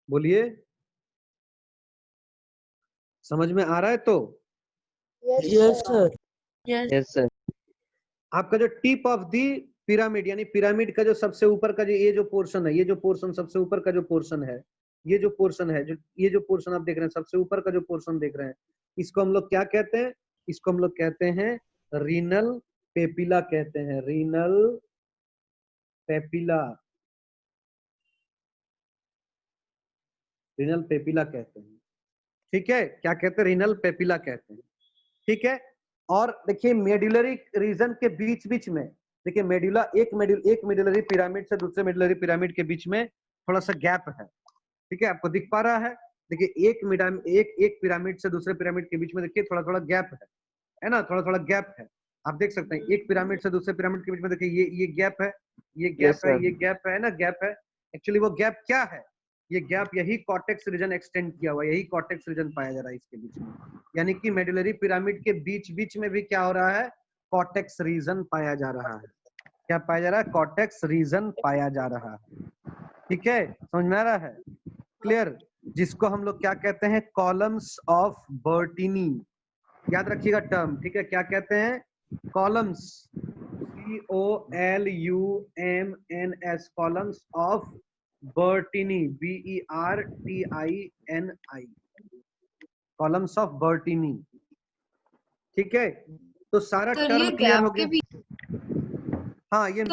बोलिए। समझ में आ रहा है? तो Yes, sir. Yes. Yes, sir. आपका जो टिप ऑफ दी पिरामिड यानी पिरामिड का जो सबसे ऊपर का जो ये जो पोर्शन है, ये जो पोर्शन सबसे ऊपर का जो पोर्शन है, ये जो पोर्शन है, जो ये जो पोर्शन आप देख रहे हैं, सबसे ऊपर का जो पोर्शन देख रहे हैं, इसको हम लोग क्या कहते हैं? इसको हम लोग कहते हैं रीनल पेपिला कहते हैं। रीनल पेपिला, रीनल पेपिला कहते हैं। ठीक है, क्या कहते हैं? रीनल पेपिला कहते हैं। ठीक है, और देखिए मेडुलरी रीजन के बीच बीच में देखिए मेडुला एक मेडुलरी पिरामिड से दूसरे मेडुलरी पिरामिड के बीच में थोड़ा सा गैप है। ठीक है, आपको दिख पा रहा है? देखिए एक पिरामिड से दूसरे पिरामिड के बीच में देखिए थोड़ा थोड़ा गैप है ना? थोड़ा थोड़ा गैप है, आप देख सकते हैं। एक पिरामिड से दूसरे पिरामिड के बीच में देखिए ये गैप है, ये गैप Yes, है, sir. ये गैप है ना, गैप है। एक्चुअली वो गैप क्या है? ये गैप यही कॉर्टेक्स रीजन एक्सटेंड किया हुआ है, यही कॉर्टेक्स रीजन पाया जा रहा है इसके बीच में। यानी कि मेडुलरी पिरामिड के बीच बीच में भी क्या हो रहा है? कॉर्टेक्स रीजन पाया जा रहा है। क्या पाया जा रहा है? कॉर्टेक्स रीजन पाया जा रहा है। ठीक है, समझ में आ रहा है? क्लियर? जिसको हम लोग क्या कहते हैं? Columns of Bertini. याद रखिएगा टर्म। ठीक है, क्या कहते हैं? Columns, COLUMNS, columns of Bertini, BERTINI, columns of Bertini. ठीक है, तो सारा टर्म क्लियर हो गया। हाँ, ये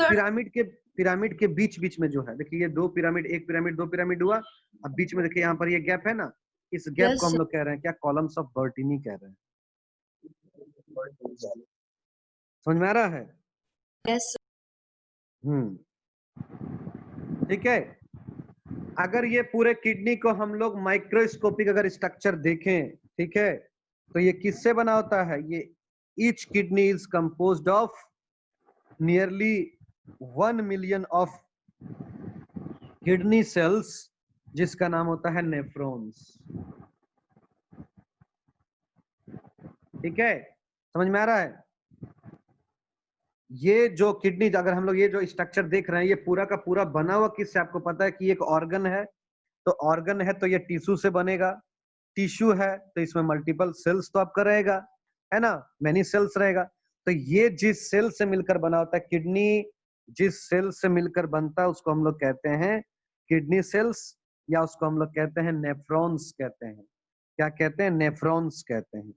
पिरामिड के बीच बीच में जो है, देखिए ये दो पिरामिड, एक पिरामिड दो पिरामिड हुआ, अब बीच में देखिए यहाँ पर ये गैप है ना, इस गैप Yes, को हम लोग कह रहे हैं क्या? कॉलम्स ऑफ बर्टिनी कह रहे हैं। समझ में आ रहा है? yes, ठीक है, अगर ये पूरे किडनी को हम लोग माइक्रोस्कोपिक अगर स्ट्रक्चर देखें, ठीक है, तो ये किससे बना होता है? ये each kidney is composed of nearly 1 million of kidney cells, जिसका नाम होता है नेफ्रॉन्स। ठीक है, समझ में आ रहा है? ये जो किडनी, अगर हम लोग ये जो स्ट्रक्चर देख रहे हैं, ये पूरा का पूरा बना हुआ किससे? आपको पता है कि एक ऑर्गन है, तो ऑर्गन है तो ये टिश्यू से बनेगा, टिश्यू है तो इसमें मल्टीपल सेल्स तो आपका रहेगा, है ना, मैनी सेल्स रहेगा। तो ये जिस सेल से मिलकर बना होता है किडनी, जिस सेल से मिलकर बनता है उसको हम लोग कहते हैं किडनी सेल्स, या उसको हम लोग कहते हैं नेफ्रॉन्स कहते हैं। क्या कहते हैं? नेफ्रॉन्स कहते हैं।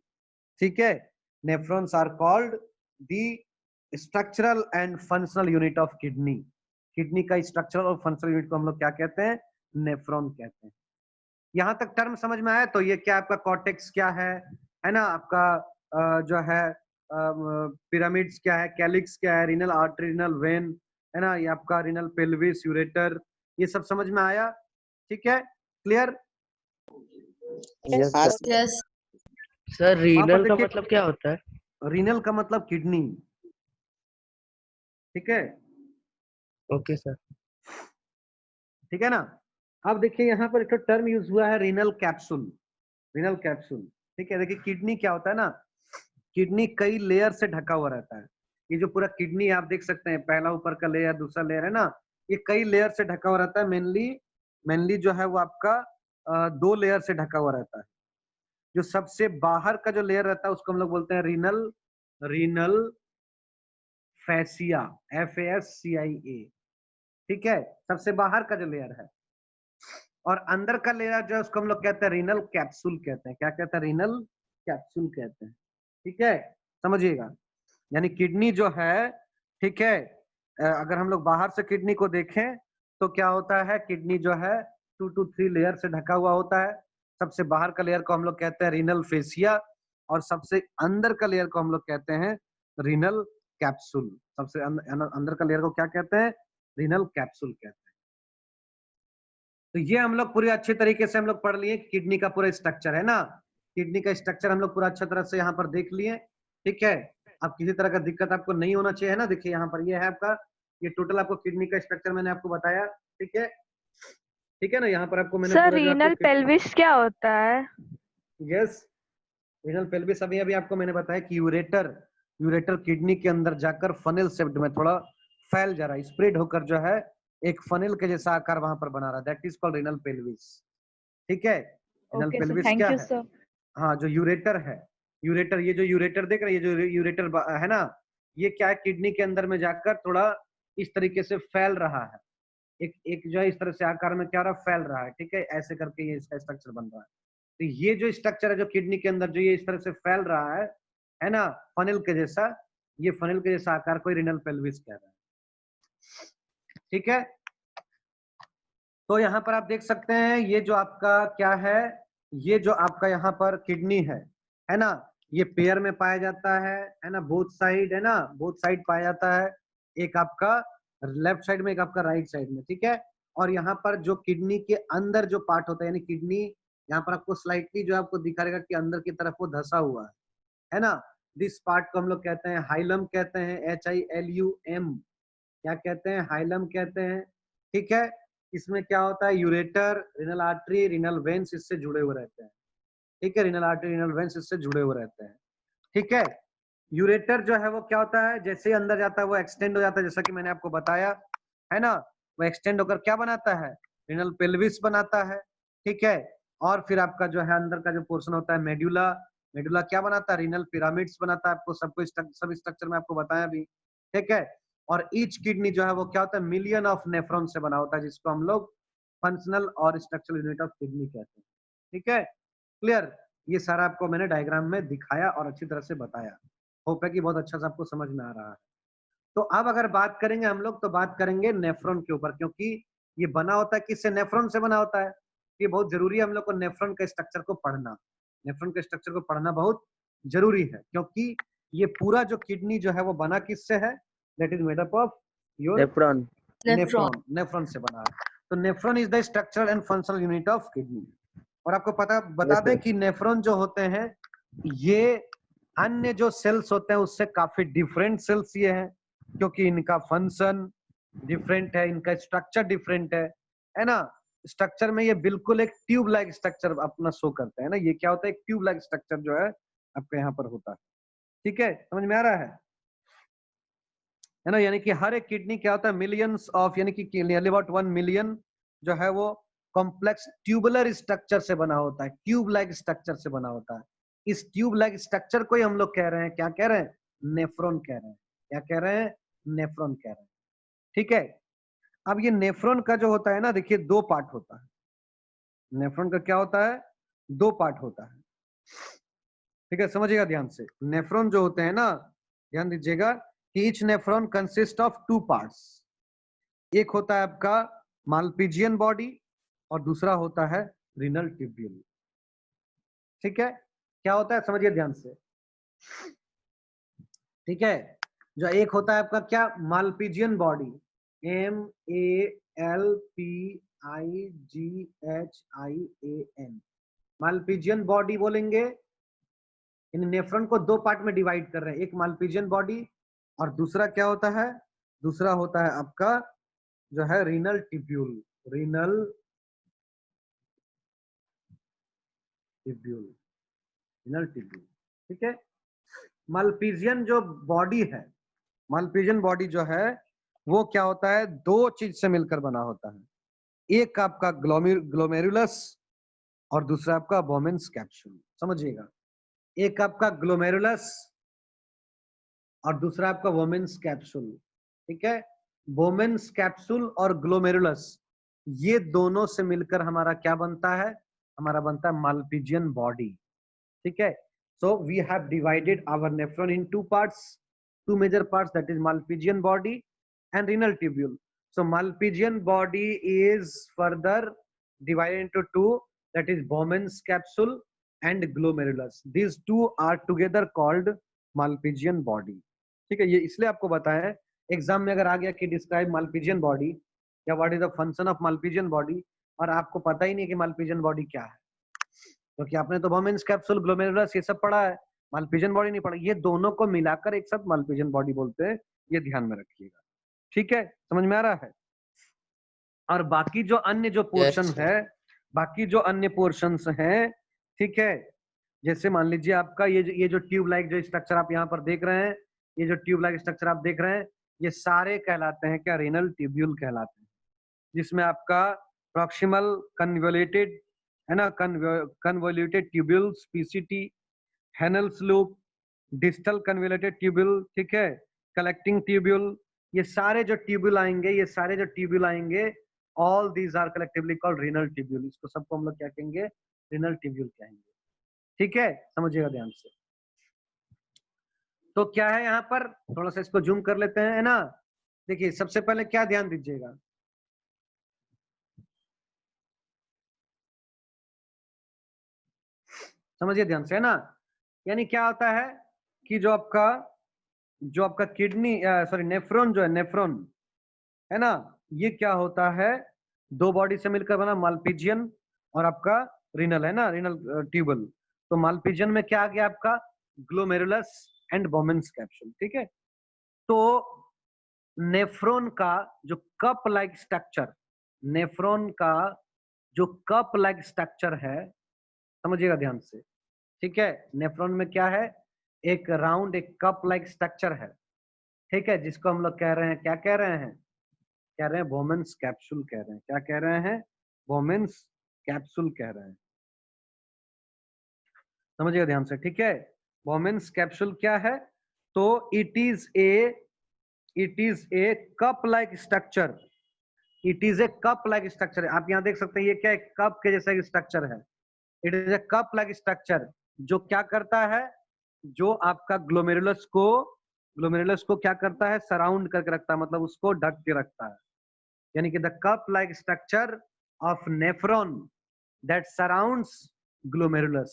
ठीक है, nephrons are called the structural and functional unit of kidney. Kidney का स्ट्रक्चरल और फंक्शनल यूनिट को हम लोग क्या कहते हैं? नेफ्रॉन कहते हैं। यहां तक टर्म समझ में आया? तो ये क्या आपका कॉर्टेक्स क्या है ना, आपका जो है पिरामिड्स क्या है, कैलिक्स क्या है, रीनल आर्टरी, रीनल वेन, है ना, ये आपका रीनल पेल्विस, यूरेटर, ये सब समझ में आया? ठीक है, क्लियर? Yes, हाँ sir. yes, सर रीनल का देखिए- मतलब क्या होता है? रीनल का मतलब किडनी। ठीक है, ओके सर। ठीक है ना। अब देखिए यहाँ पर एक टर्म यूज हुआ है रीनल कैप्सूल, रीनल कैप्सूल। ठीक है, देखिए किडनी क्या होता है ना, किडनी कई लेयर से ढका हुआ रहता है। ये जो पूरा किडनी आप देख सकते हैं, पहला ऊपर का लेयर, दूसरा लेयर, है ना, ये कई लेयर से ढका हुआ रहता है। मेनली जो है वो आपका 2 लेयर से ढका हुआ रहता है। जो सबसे बाहर का जो लेयर रहता है उसको हम लोग बोलते हैं रीनल फैसिया, FASCIA। ठीक है, सबसे बाहर का जो लेयर है, और अंदर का लेयर जो है उसको हम लोग कहते हैं रीनल कैप्सूल कहते हैं। क्या कहते हैं? रीनल कैप्सूल कहते हैं। ठीक है, समझिएगा। यानी किडनी जो है, ठीक है, अगर हम लोग बाहर से किडनी को देखें तो क्या होता है? किडनी जो है 2 to 3 लेयर से ढका हुआ होता है। सबसे बाहर का लेयर को हम लोग कहते हैं रीनल फेसिया, और सबसे अंदर का लेयर को हम लोग कहते हैं रीनल कैप्सूल। सबसे अंदर का लेयर को क्या कहते हैं? रीनल कैप्सूल कहते हैं। तो ये हम लोग पूरे अच्छे तरीके से हम लोग पढ़ लिए किडनी का पूरा स्ट्रक्चर, है ना। किडनी का स्ट्रक्चर हम लोग पूरा अच्छी तरह से यहाँ पर देख लिए। ठीक है, अब किसी तरह का दिक्कत आपको नहीं होना चाहिए, है ना। देखिए यहाँ पर ये है आपका, ये टोटल आपको किडनी का स्ट्रक्चर मैंने आपको बताया। ठीक है, ठीक है ना। यहाँ पर आपको मैंने सर पूरा जो रीनल आपको पेल्विस क्या होता है? यस, रीनल पेल्विस अभी आपको मैंने बताया कि यूरेटर किडनी के अंदर जाकर फनेल शेप्ड में थोड़ा फैल जा रहा है, स्प्रेड होकर जो है एक फनेल के जैसा आकार वहां पर बना रहा है, that is called renal pelvis. ठीक है, renal okay sir, pelvis thank क्या यू है? सर। हाँ जो यूरेटर है, यूरेटर, ये जो यूरेटर देख रहे हैं, ये जो यूरेटर है ना, ये क्या है, किडनी के अंदर में जाकर थोड़ा इस तरीके से फैल रहा है, एक एक जो है इस तरह से आकार में क्या रहा, फैल रहा है, ठीक है, ऐसे करके ये इसका स्ट्रक्चर बन रहा है। तो ये जो स्ट्रक्चर है जो किडनी के अंदर जो ये इस तरह से फैल रहा है ना, फनल के जैसा, ये फनल के जैसा आकार को रिनल पेल्विस कह रहा है, ठीक है। तो यहाँ पर आप देख सकते हैं ये जो आपका क्या है, ये जो आपका यहाँ पर किडनी है ना, ये पेयर में पाया जाता है ना, बोथ साइड है ना, बोथ साइड पाया जाता है, एक आपका लेफ्ट साइड में, एक आपका राइट साइड में, ठीक है। और यहाँ पर जो किडनी के अंदर जो पार्ट होता है, यानी किडनी यहाँ पर आपको स्लाइटली जो आपको दिखाएगा कि अंदर की तरफ वो धसा हुआ है ना, दिस पार्ट को हम लोग कहते हैं हाइलम कहते हैं, HILUM, क्या कहते हैं, हाइलम कहते हैं, ठीक है। इसमें क्या होता है, ureter, renal artery, renal veins इससे जुड़े हुए रहते हैं, ठीक है, रिनल आर्टरी, रिनल वेन्स इससे जुड़े हुए रहते हैं, ठीक है। यूरेटर जो है वो क्या होता है, जैसे ही अंदर जाता है वो एक्सटेंड हो जाता है, जैसा कि मैंने आपको बताया है ना, वो एक्सटेंड होकर क्या बनाता है, रिनल पेल्विस बनाता है, ठीक है। और फिर आपका जो है अंदर का जो पोर्शन होता है मेडुला, मेडुला क्या बनाता है, रिनल पिरामिड्स बनाता है, आपको सब स्ट्रक्चर में आपको बताया भी, ठीक है। और ईच किडनी जो है वो क्या होता है, मिलियन ऑफ नेफ्रॉन से बना होता है, जिसको हम लोग फंक्शनल और स्ट्रक्चरल यूनिट ऑफ किडनी कहते हैं, ठीक है, क्लियर। ये सारा आपको मैंने डायग्राम में दिखाया और अच्छी तरह से बताया, होप है कि बहुत अच्छा से आपको समझ में आ रहा है। तो अब अगर बात करेंगे हम लोग, तो बात करेंगे नेफ्रॉन के ऊपर, क्योंकि ये बना होता है किससे, नेफ्रॉन से बना होता है। ये बहुत जरूरी है हम लोग को नेफ्रॉन के स्ट्रक्चर को पढ़ना, नेफ्रॉन के स्ट्रक्चर को पढ़ना बहुत जरूरी है, क्योंकि ये पूरा जो किडनी जो है वो बना किससे है, that is made up of your nephron. Nephron, nephron से बना है। तो nephron is the structural and functional unit of kidney. और आपको बता दें कि नेफ्रॉन जो होते हैं ये अन्य जो सेल्स होते हैं उससे काफी डिफरेंट सेल्स ये हैं, क्योंकि इनका फंक्शन डिफरेंट है, इनका स्ट्रक्चर डिफरेंट है ना। स्ट्रक्चर में ये बिल्कुल एक ट्यूब लाइक स्ट्रक्चर अपना शो करता है ना, ये क्या होता है, एक ट्यूब लाइक स्ट्रक्चर जो है आपके यहाँ पर होता है, ठीक है, समझ में आ रहा है ना। यानी कि हर एक किडनी क्या होता है, मिलियंस ऑफ, यानी कि नियरली अबाउट 1 मिलियन जो है वो कॉम्प्लेक्स ट्यूबुलर स्ट्रक्चर से बना होता है, ट्यूब लाइक स्ट्रक्चर से बना होता है। इस ट्यूब लाइक स्ट्रक्चर को ही हम लोग कह रहे हैं, क्या कह रहे हैं, नेफ्रॉन कह रहे हैं, क्या कह रहे हैं, नेफ्रॉन कह रहे हैं, ठीक है। अब ये नेफ्रॉन का जो होता है ना, देखिए 2 पार्ट होता है, नेफ्रॉन का क्या होता है, 2 पार्ट होता है, ठीक है, समझिएगा ध्यान से। नेफ्रॉन जो होते हैं ना, ध्यान दीजिएगा कि each nephron consist of 2 parts, एक होता है आपका मालपीजियन बॉडी और दूसरा होता है रिनल ट्यूब्यूल, ठीक है। क्या होता है समझिए ध्यान से, ठीक है। जो एक होता है आपका क्या, Malpighian body, MALPIGHIAN, Malpighian body बोलेंगे। इन नेफ्रॉन को 2 पार्ट में डिवाइड कर रहे हैं, एक मालपीजियन बॉडी और दूसरा क्या होता है, दूसरा होता है आपका जो है renal tubule, renal tubule, renal tubule, ठीक है। मालपीजियन जो बॉडी है, मालपीजियन बॉडी जो है वो क्या होता है, 2 चीज से मिलकर बना होता है, एक आपका ग्लोमेरुलस और दूसरा आपका बोमेन्स कैप्सूल, समझिएगा, एक आपका ग्लोमेरुलस और दूसरा आपका वोमेन्स कैप्सूल, ठीक है। वोमेन्स कैप्सूल और ग्लोमेरुलस ये दोनों से मिलकर हमारा क्या बनता है, हमारा बनता है मालपीजियन बॉडी, ठीक है। So we have divided our nephron in 2 parts, 2 major parts, that is Malpighian body and renal tubule. So Malpighian body is further divided into 2, that is Bowman's capsule and glomerulus. These 2 are together called Malpighian body. ठीक है, ये इसलिए आपको बताया है एग्जाम में अगर आ गया कि डिस्क्राइब Malpighian body या what is the function of Malpighian body और आपको पता ही नहीं कि Malpighian body क्या है, क्योंकि आपने तो Bowman's capsule, glomerulus ये सब पढ़ा है, मालपीजियन बॉडी नहीं पड़ा। ये दोनों को मिलाकर एक साथ मालपीजियन बॉडी बोलते हैं, ये ध्यान में रखिएगा, ठीक है, समझ में आ रहा है। और बाकी जो अन्य जो पोर्शन है, बाकी जो अन्य पोर्शंस हैं, ठीक है, जैसे मान लीजिए आपका ये जो ट्यूब लाइक जो स्ट्रक्चर आप यहाँ पर देख रहे हैं, ये जो ट्यूब लाइक स्ट्रक्चर आप देख रहे हैं, ये सारे कहलाते हैं क्या, रिनल ट्यूब्यूल कहलाते हैं, जिसमें आपका प्रॉक्सिमल कन्वोल्यूटेड है ना, convoluted tubules PCT, Henle's loop, distal convoluted tubule, ठीक है, कलेक्टिंग ट्यूब्यूल, ये सारे जो ट्यूब्यूल आएंगे, ये सारे जो ट्यूब्यूल आएंगे, all these are collectively called renal tubule. इसको सबको हम लोग क्या कहेंगे, रीनल ट्यूब्यूल कहेंगे, ठीक है, समझिएगा ध्यान से। तो क्या है यहाँ पर, थोड़ा सा इसको जूम कर लेते हैं, है ना। देखिए सबसे पहले क्या ध्यान दीजिएगा, समझिए ध्यान से, है ना। यानी क्या होता है कि जो आपका किडनी सॉरी नेफ्रॉन जो है, नेफ्रॉन है ना, ये क्या होता है, दो बॉडी से मिलकर बना, मालपीजियन और आपका रीनल, है ना, रीनल ट्यूबल। तो मालपीजियन में क्या आ गया आपका, ग्लोमेरुलस एंड बोमेन्स कैप्सूल, ठीक है। तो नेफ्रॉन का जो कप लाइक स्ट्रक्चर, नेफ्रॉन का जो कप लाइक स्ट्रक्चर है, समझिएगा ध्यान से, ठीक है। नेफ्रॉन में क्या है, एक राउंड, एक कप लाइक स्ट्रक्चर है, ठीक है, जिसको हम लोग कह रहे हैं, क्या कह रहे हैं, कह रहे हैं बोमेन्स कैप्सूल कह रहे हैं। क्या कह रहे हैं, बोमेन्स कैप्सूल कह रहे हैं, समझिएगा ध्यान से, ठीक है। बोमेन्स कैप्सूल क्या है, तो it is a cup like structure, it is a cup like structure. आप यहाँ देख सकते हैं, ये क्या है, कप के जैसा स्ट्रक्चर है। It is a cup like structure, जो क्या करता है, जो आपका ग्लोमेरुलस को क्या करता है, सराउंड करके रखता है, मतलब उसको ढक के रखता है। यानी कि the cup like structure of nephron that surrounds glomerulus,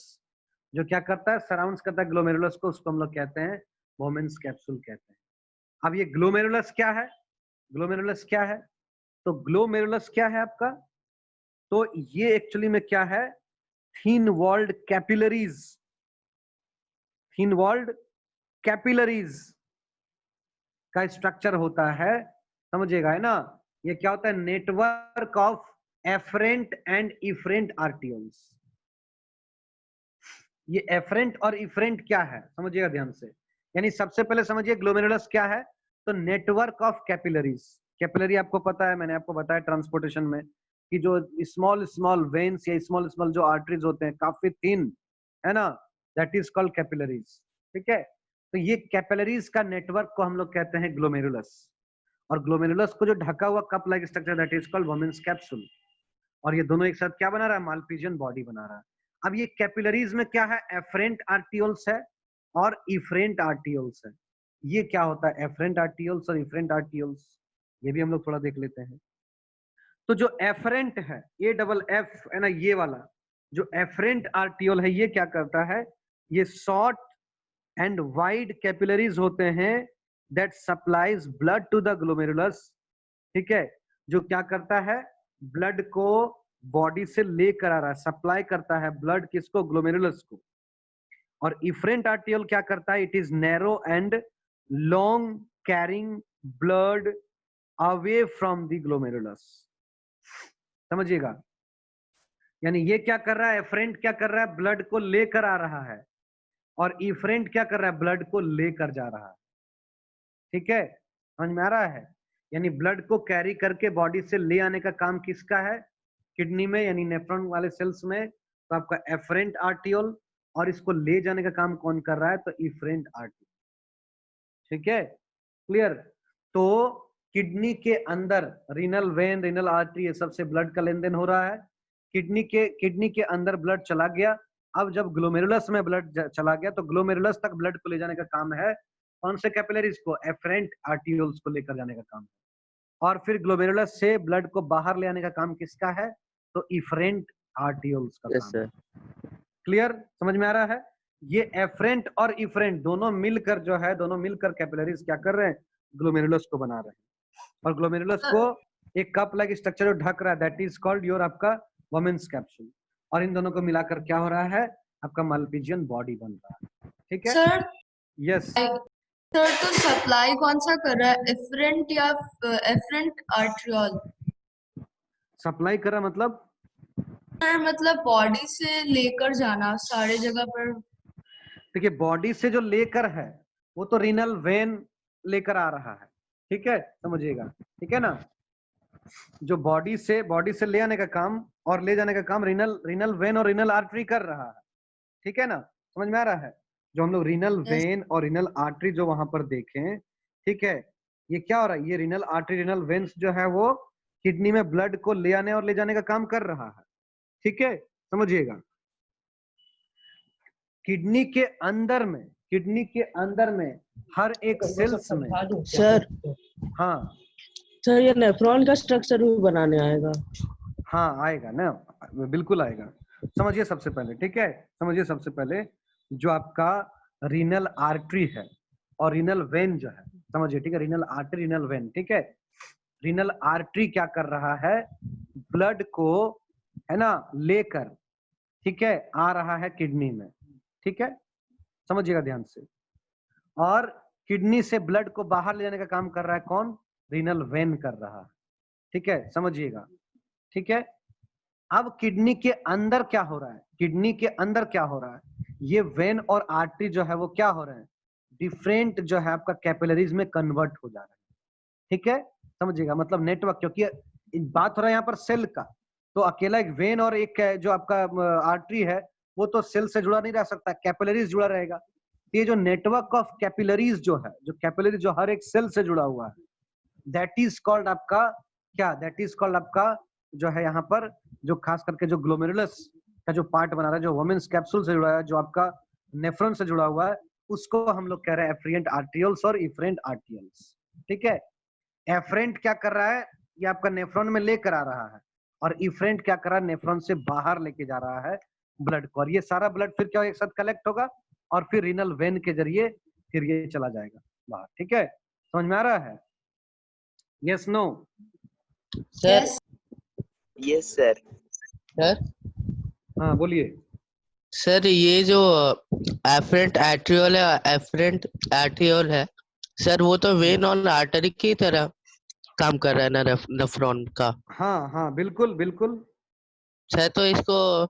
जो क्या करता है, सराउंड्स करता है ग्लोमेरुलस को, उसको हम लोग कहते हैं बोमेन्स कैप्सूल कहते हैं। अब ये ग्लोमेरुलस क्या है, ग्लोमेरुलस क्या है, तो ग्लोमेरुलस क्या है आपका, तो ये एक्चुअली में क्या है, thin walled capillaries, thin walled capillaries का स्ट्रक्चर होता है, समझिएगा, है ना। ये क्या होता है, network of afferent and efferent arterioles. ये एफरेंट और इफरेंट क्या है, समझिएगा ध्यान से। यानी सबसे पहले समझिए ग्लोमेरुलस क्या है, तो नेटवर्क ऑफ कैपिलरीज। कैपिलरी आपको पता है, मैंने आपको बताया ट्रांसपोर्टेशन में, कि जो स्मॉल स्मॉल वेन्स या स्मॉल स्मॉल जो आर्टरीज होते हैं, काफी थिन, है ना, दैट इज कॉल्ड कैपिलरीज, ठीक है। तो ये कैपिलरीज का नेटवर्क को हम लोग कहते हैं ग्लोमेरुलस, और ग्लोमेरुलस को जो ढका हुआ cup like structure, that is called Bowman's capsule. और ये दोनों एक साथ क्या बना रहा है, मालपीजियन बॉडी बना रहा है। अब ये कैपिलरीज में क्या है, एफरेंट आर्टियोल्स है और इफरेंट आर्टियोल्स है। ये क्या होता है, एफरेंट आर्टियोल्स और इफरेंट आर्टियोल्स, ये भी हम लोग थोड़ा देख लेते हैं। तो जो एफरेंट है, ए डबल एफ है ना, ये वाला जो एफरेंट आर्टियोल है, ये क्या करता है, ये शॉर्ट एंड वाइड कैपिलरीज होते हैं that supplies blood to the glomerulus, ठीक है, जो क्या करता है, ब्लड को बॉडी से लेकर आ रहा है, सप्लाई करता है ब्लड किसको, ग्लोमेरुलस को। और इफरेंट आर्टियोल क्या करता है, it is narrow and long carrying blood away from the glomerulus, समझिएगा। यानी ये क्या कर रहा है, एफरेंट क्या कर रहा है, ब्लड को लेकर आ रहा है, और इफरेंट क्या कर रहा है, ब्लड को लेकर जा रहा है, ठीक है, समझ में आ रहा है। यानी ब्लड को कैरी करके बॉडी से ले आने का काम किसका है, किडनी में, यानी नेफ्रॉन वाले सेल्स में, तो आपका एफरेंट आर्टियोल, और इसको ले जाने का काम कौन कर रहा है, तो इफरेंट आर्टियोल, ठीक है, क्लियर। तो किडनी के अंदर रीनल वेन, रीनल आर्टरी, ये सबसे ब्लड का लेन देन हो रहा है। किडनी के अंदर ब्लड चला गया, अब जब ग्लोमेरुलस में ब्लड चला गया, तो ग्लोमेरुलस तक ब्लड को ले जाने का काम है कौन से कैपिलरीज को, एफरेंट आर्टियोल्स को लेकर जाने का काम है। और फिर ग्लोमेरुलस से ब्लड को बाहर ले आने का काम किसका है, तो इफरेंट आर्टियोल्स का काम है। क्लियर, समझ में आ रहा है। ये एफरेंट और इफरेंट दोनों मिलकर जो है, दोनों मिलकर कैपिलरीज क्या कर रहे हैं, ग्लोमेरुलस को बना रहे हैं। और ग्लोमेरुलस को एक कप लाइक स्ट्रक्चर जो ढक रहा है, दैट इज कॉल्ड योर आपका बोमेन्स कैप्सूल। और इन दोनों को मिलाकर क्या हो रहा है, आपका मालपीजियन बॉडी बन रहा है, ठीक है। सर, यस सर तो सप्लाई कौन सा कर रहा है, एफरेंट या एफरेंट आर्ट्रियोल? सप्लाई कर रहा मतलब, सर मतलब बॉडी से लेकर जाना सारे जगह पर। देखिए बॉडी से जो लेकर है वो तो रीनल वेन लेकर आ रहा है, ठीक है, समझिएगा, ठीक है ना। जो बॉडी से ले आने का काम और ले जाने का काम रीनल वेन और रीनल आर्टरी कर रहा है, ठीक है ना, समझ में आ रहा है? जो हम लोग रीनल वेन और रीनल आर्टरी जो वहां पर देखें, ठीक है, ये क्या हो रहा है, ये रीनल आर्टरी रीनल वेन्स जो है वो किडनी में ब्लड को ले आने और ले जाने का काम कर रहा है, ठीक है, समझिएगा। किडनी के अंदर में हर एक सेल्स में, सर हाँ सर ये नेफ्रॉन का स्ट्रक्चर भी बनाने आएगा। हाँ आएगा ना, बिल्कुल आएगा। समझिए सबसे पहले, ठीक है, समझिए सबसे पहले जो आपका रीनल आर्टरी है और रीनल वेन जो है, समझिए, ठीक है, रीनल आर्टरी रीनल वेन, ठीक है। रीनल आर्टरी क्या कर रहा है, ब्लड को, है ना, लेकर, ठीक है, आ रहा है किडनी में, ठीक है, समझिएगा ध्यान से। और किडनी से ब्लड को बाहर ले जाने का काम कर रहा है कौन, रीनल वेन कर रहा है, ठीक है, समझिएगा, ठीक है। अब किडनी के अंदर क्या हो रहा है, किडनी के अंदर क्या हो रहा है, ये वेन और आर्टरी जो है वो क्या हो रहे हैं, डिफरेंट जो है आपका कैपिलरीज में कन्वर्ट हो जा रहा है, ठीक है, समझिएगा, मतलब नेटवर्क, क्योंकि बात हो रहा है यहाँ पर सेल का, तो अकेला एक वेन और एक जो आपका आर्टरी है वो तो सेल से जुड़ा नहीं रह सकता, कैपिलरीज जुड़ा रहेगा। ये जो नेटवर्क ऑफ कैपिलरीज जो है, जो कैपिलरी जो हर एक सेल से जुड़ा हुआ है, दैट इज कॉल्ड आपका क्या, दैट इज कॉल्ड आपका जो है यहाँ पर जो खास करके जो ग्लोमेरुलस का जो पार्ट बना रहा है, जो वोमेन्स कैप्सूल से जुड़ा है, जो आपका नेफ्रॉन से जुड़ा हुआ है, उसको हम लोग कह रहे हैं एफरेंट आर्टियोल्स और इफरेंट आर्टियोल्स, ठीक है। एफरेंट क्या कर रहा है, ये आपका नेफ्रॉन में लेकर आ रहा है, और इफरेंट क्या कर रहा है, नेफ्रॉन से बाहर लेके जा रहा है ब्लड को, और ये सारा ब्लड फिर क्या एक साथ कलेक्ट होगा और फिर रीनल वेन के जरिए फिर ये चला जाएगा बाहर, ठीक है, समझ में आ रहा है? Yes no? Sir yes sir. Sir हाँ बोलिए। सर ये जो एफरेंट आर्टियोल है, एफरेंट आर्टियोल है सर, वो तो वेन और आर्टरी की तरह काम कर रहा है ना, नेफ्रॉन का। हाँ हाँ बिल्कुल बिल्कुल सर तो इसको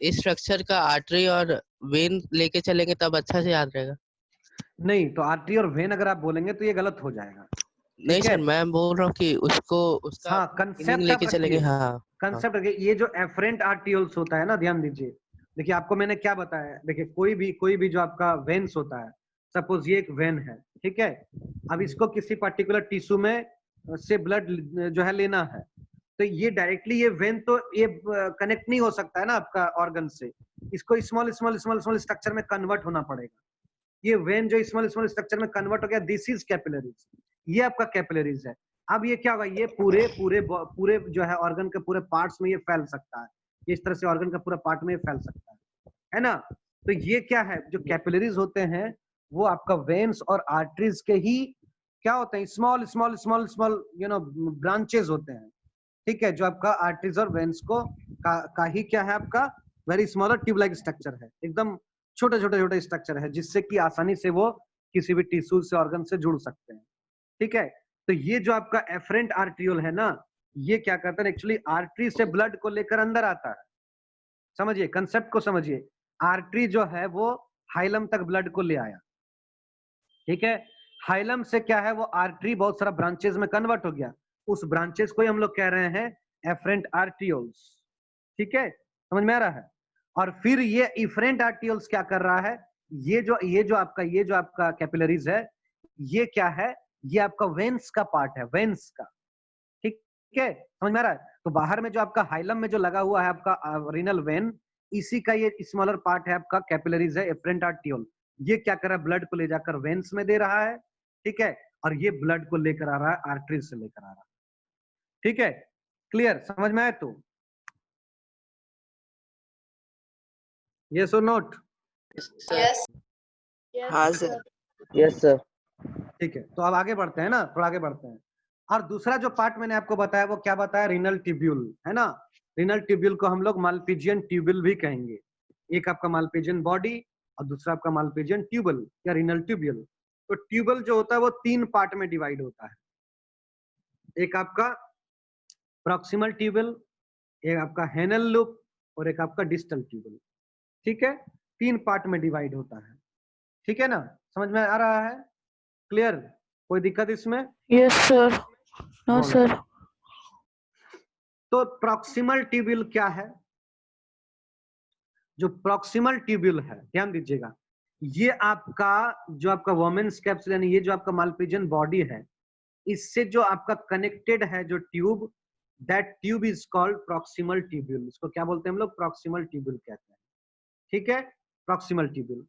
इस स्ट्रक्चर का आर्टरी और वेन लेके चलेंगे तब अच्छा से याद रहेगा। नहीं, तो आर्टरी और वेन अगर आप बोलेंगे तो ये गलत हो जाएगा। नहीं ठीक है? सर, मैं बोल रहा हूँ कि उसको उसका हाँ meaning कंसेप्ट लेके चलेंगे। हाँ कंसेप्ट रखिए। ये जो एफरेंट आर्टियोल्स होता है ना, ध्यान दीजिए, देखिए आपको मैंने क्या बताया, देखिए कोई भी जो आपका वेन्स होता है, सपोज ये एक वेन है, ठीक है, अब इसको किसी पर्टिकुलर टिश्यू में से ब्लड जो है लेना है, तो ये डायरेक्टली ये वेन तो ये कनेक्ट नहीं हो सकता है ना आपका ऑर्गन से, इसको small small small small structure में कन्वर्ट होना पड़ेगा। ये वेन जो स्मॉल स्मॉल स्ट्रक्चर में कन्वर्ट हो गया, दिस इज कैपिलरीज, ये आपका कैपिलरीज है। अब ये क्या होगा, ये पूरे जो है ऑर्गन के पूरे पार्ट्स में ये फैल सकता है, इस तरह से ऑर्गन का पूरा पार्ट में ये फैल सकता है ना। तो ये क्या है, जो कैपिलरीज होते हैं वो आपका वेन्स और आर्टरीज के ही क्या होते हैं, small small small small branches होते हैं, ठीक है, जो आपका आर्टरीज और वेन्स को का ही क्या है, आपका very smaller tube like structure है, एकदम छोटे स्ट्रक्चर है, जिससे कि आसानी से वो किसी भी टिश्यू से ऑर्गन से जुड़ सकते हैं, ठीक है। तो ये जो आपका एफरेंट आर्ट्रियोल है ना, ये क्या करता है, एक्चुअली आर्टरी से ब्लड को लेकर अंदर आता है, समझिए कंसेप्ट को समझिए। आर्टरी जो है वो हाइलम तक ब्लड को ले आया, ठीक है, हाइलम से क्या है, वो आर्टरी बहुत सारा ब्रांचेस में कन्वर्ट हो गया, उस ब्रांचेस को ही हम लोग कह रहे हैं एफरेंट आर्टियोल्स, ठीक है, समझ में आ रहा है। और फिर ये इफरेंट आर्टियोल्स क्या कर रहा है, ये जो आपका कैपिलरीज है, ये क्या है, ये आपका वेन्स का पार्ट है, वेन्स का, ठीक है, समझ में आ रहा है। तो बाहर में जो आपका हाइलम में जो लगा हुआ है आपका रीनल वेन, इसी का ये स्मॉलर पार्ट है आपका कैपिलरीज है, एफरेंट आर्टियोल। ये क्या कर रहा है, ब्लड को ले जाकर वेन्स में दे रहा है, ठीक है, और ये ब्लड को लेकर आ रहा है आर्टरीज से लेकर आ रहा है, ठीक है, क्लियर, समझ में आया? तो यस और नोट? यस हाँ सर। Yes sir. ठीक है, तो अब आगे बढ़ते हैं ना, थोड़ा आगे बढ़ते हैं। और दूसरा जो पार्ट मैंने आपको बताया वो क्या बताया, रीनल ट्यूब्यूल, है ना। रीनल ट्यूब्यूल को हम लोग मालपिजियन ट्यूब्यूल भी कहेंगे। एक आपका मालपिजियन बॉडी और दूसरा आपका मालपिजियन ट्यूबल या रीनल ट्यूब्यूल। तो ट्यूबल जो होता है वो 3 पार्ट में डिवाइड होता है, एक आपका प्रॉक्सिमल ट्यूबल, एक आपका हेनल लूप और एक आपका डिस्टल ट्यूबल, ठीक है, 3 पार्ट में डिवाइड होता है, ठीक है ना, समझ में आ रहा है? क्लियर, कोई दिक्कत इसमें? Yes, sir. No, All sir. right. तो प्रॉक्सिमल ट्यूब्यूल क्या है? जो प्रॉक्सिमल ट्यूब्यूल है, ध्यान दीजिएगा, ये आपका जो आपका वोमेन्स कैप्सूल यानी ये जो आपका मालपिजन बॉडी है, इससे जो आपका कनेक्टेड है जो tube, that tube is called proximal tubule. इसको क्या बोलते हैं हम लोग? प्रॉक्सिमल ट्यूब्यूल कहते हैं। ठीक है, प्रॉक्सिमल ट्यूब्यूल।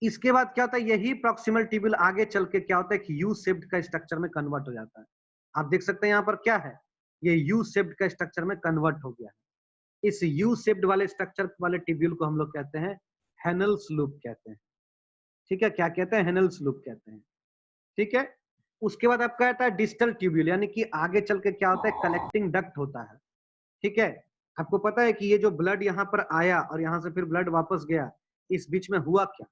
इसके बाद क्या होता है, यही प्रॉक्सिमल ट्यूब्यूल आगे चल के क्या होता है कि यू शेप्ड का स्ट्रक्चर में कन्वर्ट हो जाता है। आप देख सकते हैं यहाँ पर क्या है, ये यू शेप्ड का स्ट्रक्चर में कन्वर्ट हो गया है। इस यू शेप्ड वाले स्ट्रक्चर वाले ट्यूब्यूल को हम लोग कहते हैं हेनल्स लूप कहते हैं। ठीक है, क्या कहते हैं? हेनल्स लूप कहते हैं। ठीक है, उसके बाद आपका आता है डिस्टल ट्यूब्यूल, यानी कि आगे चल के क्या होता है, कलेक्टिंग डक्ट होता है। ठीक है, आपको पता है कि ये जो ब्लड यहाँ पर आया और यहाँ से फिर ब्लड वापस गया, इस बीच में हुआ क्या?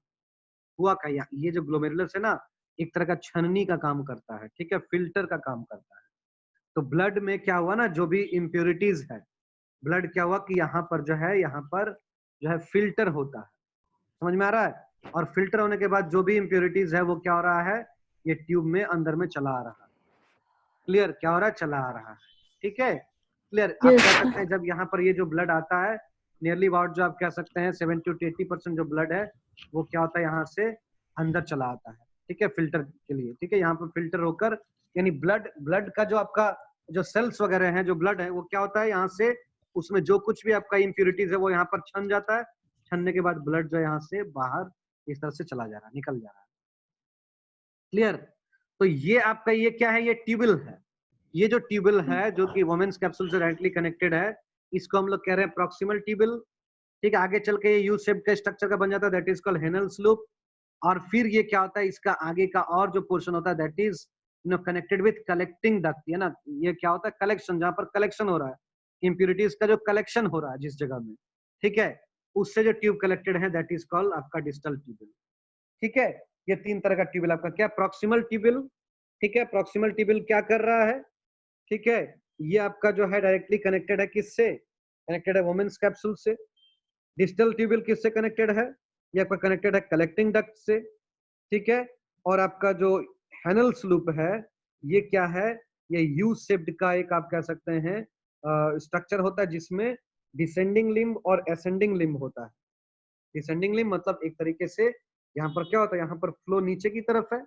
हुआ क्या, ये जो ग्लोमेरुलस है ना, एक तरह का छननी का काम करता है। ठीक है, फिल्टर का काम करता है। तो ब्लड में क्या हुआ ना, जो भी इम्प्योरिटीज है, ब्लड क्या हुआ कि यहाँ पर जो है फिल्टर होता है। समझ में आ रहा है? और फिल्टर होने के बाद जो भी इम्प्योरिटीज है वो क्या हो रहा है, ये ट्यूब में अंदर में चला आ रहा है। क्लियर? क्या हो रहा है? चला आ रहा है। ठीक है, क्लियर? आप कह सकते हैं जब यहाँ पर ये जो ब्लड आता है, नियरली अबाउट जो आप कह सकते हैं 70 to 80% जो ब्लड है वो क्या होता है, यहाँ से अंदर चला आता है। ठीक है, फिल्टर के लिए। ठीक है, यहाँ पर फिल्टर होकर, यानी ब्लड का जो आपका जो सेल्स वगैरह हैं, जो ब्लड है, वो क्या होता है, यहाँ से उसमें जो कुछ भी आपका इम्प्योरिटीज है वो यहाँ पर छन जाता है। छनने के बाद ब्लड जो यहाँ से बाहर इस तरह से चला जा रहा है, निकल जा रहा है। क्लियर? तो ये आपका ये क्या है, ये ट्यूबल है। ये जो ट्यूबल है जो कि वोमेन्स कैप्सूल से डायरेक्टली कनेक्टेड है, इसको हम लोग कह रहे हैं प्रॉक्सिमल ट्यूबल। ठीक है, आगे चल के ये यू शेप का स्ट्रक्चर का बन जाता है, दैट इज कॉल्ड हेनल्स लूप। और फिर ये क्या होता है, इसका आगे का और जो पोर्शन होता है, that is connected with collecting duct. है ना, ये क्या होता है, कलेक्शन, जहां पर कलेक्शन हो रहा है इम्प्योरिटीज का, जो कलेक्शन हो रहा है जिस जगह में, ठीक है, उससे जो ट्यूब कलेक्टेड है, दैट इज कॉल्ड आपका डिस्टल ट्यूबल। ठीक है, ये तीन तरह का ट्यूबल आपका क्या, प्रॉक्सिमल ट्यूबल। ठीक है, प्रॉक्सिमल ट्यूबल क्या कर रहा है, ठीक है, ये आपका जो है डायरेक्टली कनेक्टेड है किससे, कनेक्टेड है वोमेन्स कैप्सूल से। डिस्टल ट्यूबल किससे कनेक्टेड है, ये आपका कनेक्टेड है कलेक्टिंग डक्ट से। ठीक है, और आपका जो हेनल्स लूप है, ये क्या है, ये यू शेप्ड का एक आप कह सकते हैं स्ट्रक्चर होता है, जिसमें डिसेंडिंग लिम्ब और असेंडिंग लिम्ब होता है। डिसेंडिंग लिम्ब मतलब एक तरीके से यहाँ पर क्या होता है, यहाँ पर फ्लो नीचे की तरफ है,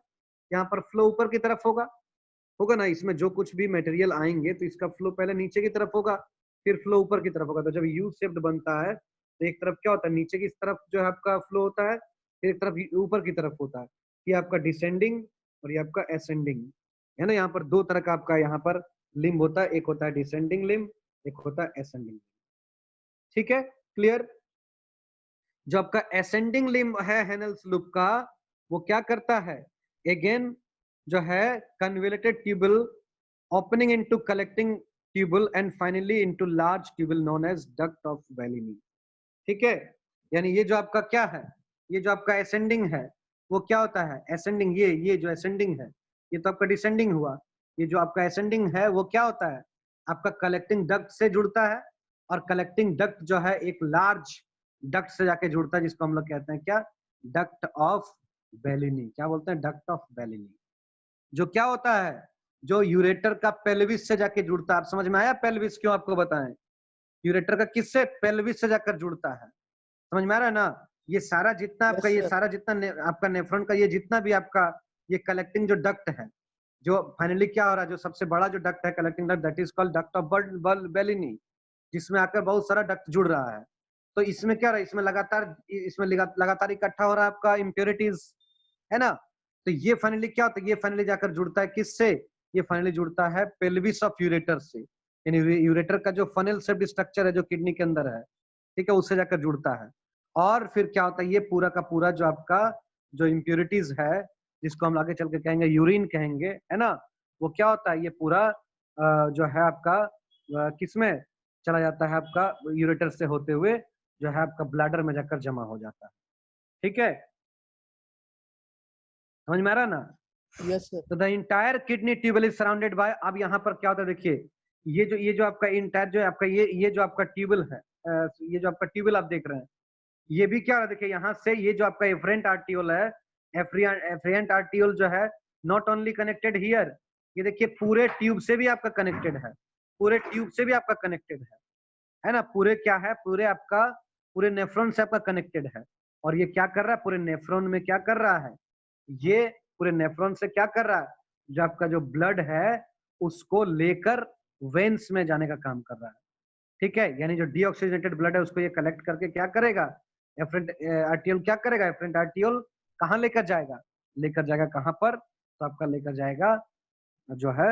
यहाँ पर फ्लो ऊपर की तरफ होगा ना। इसमें जो कुछ भी मटेरियल आएंगे तो इसका फ्लो पहले नीचे की तरफ होगा, फिर फ्लो ऊपर की तरफ होगा। तो जब यू शेप्ड बनता है तो एक तरफ क्या होता है, नीचे की तरफ जो है आपका फ्लो होता है, फिर एक तरफ ऊपर की तरफ होता है। ये आपका डिसेंडिंग और ये आपका असेंडिंग है ना। यहाँ पर दो तरह का आपका यहाँ पर लिम्ब होता है, एक होता है डिसेंडिंग लिम्ब, एक होता है असेंडिंग। ठीक है, क्लियर? जो आपका असेंडिंग लिम्ब है हेनल्स लूप का, वो क्या करता है, अगेन जो है convoluted tubule opening into collecting tubule and finally into large tubule known as duct of Bellini. ठीक है, यानी ये जो आपका क्या है, ये जो आपका असेंडिंग है वो क्या होता है, असेंडिंग, ये जो असेंडिंग है, ये तो आपका डिसेंडिंग हुआ। ये जो आपका असेंडिंग है वो क्या होता है, आपका कलेक्टिंग डक्ट से जुड़ता है, और कलेक्टिंग डक्ट जो है एक लार्ज डक्ट से जाके जुड़ता है, जिसको हम लोग कहते हैं क्या, डक्ट ऑफ बेलिनी। क्या बोलते हैं, डक्ट ऑफ बेलिनी। जो क्या होता है, जो यूरेटर का पेल्विस से जाके जुड़ता है। आप समझ में आया पेल्विस क्यों आपको बताएं, यूरेटर का किससे, पेल्विस से जाकर जुड़ता है। समझ में आ रहा है ना? ये सारा जितना आपका ये सारा जितना आपका नेफ्रॉन का ये जितना भी आपका ये कलेक्टिंग जो डक्ट है, जो फाइनली क्या हो रहा है, जो सबसे बड़ा जो डक्ट है collecting duct, that is called duct of Bellini, जिसमें आकर बहुत सारा डक्ट जुड़ रहा है। तो इसमें क्या रहा है, इसमें लगातार इकट्ठा हो रहा है आपका इम्प्योरिटीज, है ना। तो ये फाइनली क्या होता है, ये फाइनली जाकर जुड़ता है किससे, ये फाइनली जुड़ता है पेल्विस ऑफ यूरेटर से, यानी यूरेटर का जो फनल शेप्ड स्ट्रक्चर है जो किडनी के अंदर है, ठीक है, उससे जाकर जुड़ता है। और फिर क्या होता है, ये पूरा का पूरा जो आपका जो इम्प्योरिटीज है, जिसको हम आगे चल के कहेंगे यूरिन कहेंगे, है ना, वो क्या होता है, ये पूरा जो है आपका किसमें चला जाता है, आपका यूरेटर से होते हुए जो है आपका ब्लैडर में जाकर जमा हो जाता है। ठीक है, समझ में आ रहा ना? Yes sir. तो the entire kidney tubule is surrounded by, अब यहाँ पर क्या होता है देखिए, ये जो आपका इंटायर जो है आपका ये जो आपका ट्यूबल है, ये जो आपका ट्यूबल आप देख रहे हैं, ये भी क्या हो रहा है देखिए, यहाँ से ये जो आपका एफरेंट आर्टियोल है, एफरेंट आर्टियोल जो है नॉट ओनली कनेक्टेड हियर, ये देखिए पूरे ट्यूब से भी आपका कनेक्टेड है, पूरे ट्यूब से भी आपका कनेक्टेड है ना, पूरे क्या है, पूरे आपका पूरे नेफ्रॉन से आपका कनेक्टेड है। और ये क्या कर रहा है, पूरे नेफ्रॉन में क्या कर रहा है, ये पूरे नेफ्रॉन से क्या कर रहा है, जो आपका जो ब्लड है उसको लेकर वेन्स में जाने का काम कर रहा है। ठीक है, यानी जो डीऑक्सीजनेटेड ब्लड है उसको ये कलेक्ट करके क्या करेगा, एफरेंट आर्टियोल क्या करेगा, एफरेंट आर्टियोल कहाँ लेकर जाएगा, लेकर जाएगा कहाँ पर, तो आपका लेकर जाएगा जो है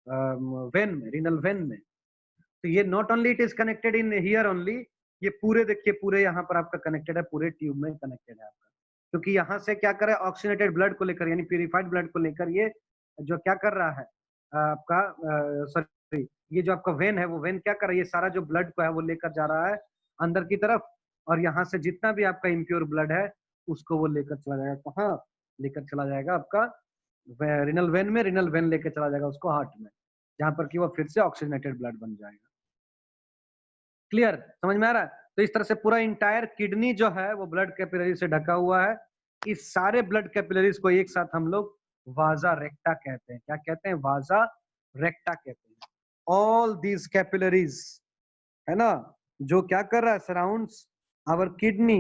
वेन में, रीनल वेन में। तो ये not only it is connected in here only, ये पूरे देखिए पूरे यहाँ पर आपका कनेक्टेड है, पूरे ट्यूब में कनेक्टेड है आपका, क्योंकि यहाँ से क्या करे, ऑक्सीजनेटेड ब्लड को लेकर यानी प्यूरिफाइड ब्लड को लेकर ये जो क्या कर रहा है आपका सॉरी, ये जो आपका वेन है वो वेन क्या कर रहा है, ये सारा जो ब्लड को है वो लेकर जा रहा है अंदर की तरफ, और यहाँ से जितना भी आपका इम्प्योर ब्लड है उसको वो लेकर चला जाएगा, कहाँ लेकर चला जाएगा आपका रिनल वेन में, रिनल वेन लेकर चला जाएगा उसको हार्ट में, जहां पर कि वो फिर से ऑक्सीजनेटेड ब्लड बन जाएगा। क्लियर, समझ में आ रहा है? तो इस तरह से पूरा इंटायर किडनी जो है वो ब्लड कैपिलरी से ढका हुआ है। इस सारे ब्लड कैपिलरीज को एक साथ हम लोग वाजा रेक्टा कहते हैं। क्या कहते हैं? वाजा रेक्टा कहते हैं। ऑल दीज कैपिलरीज है ना, जो क्या कर रहा है, surrounds our kidney,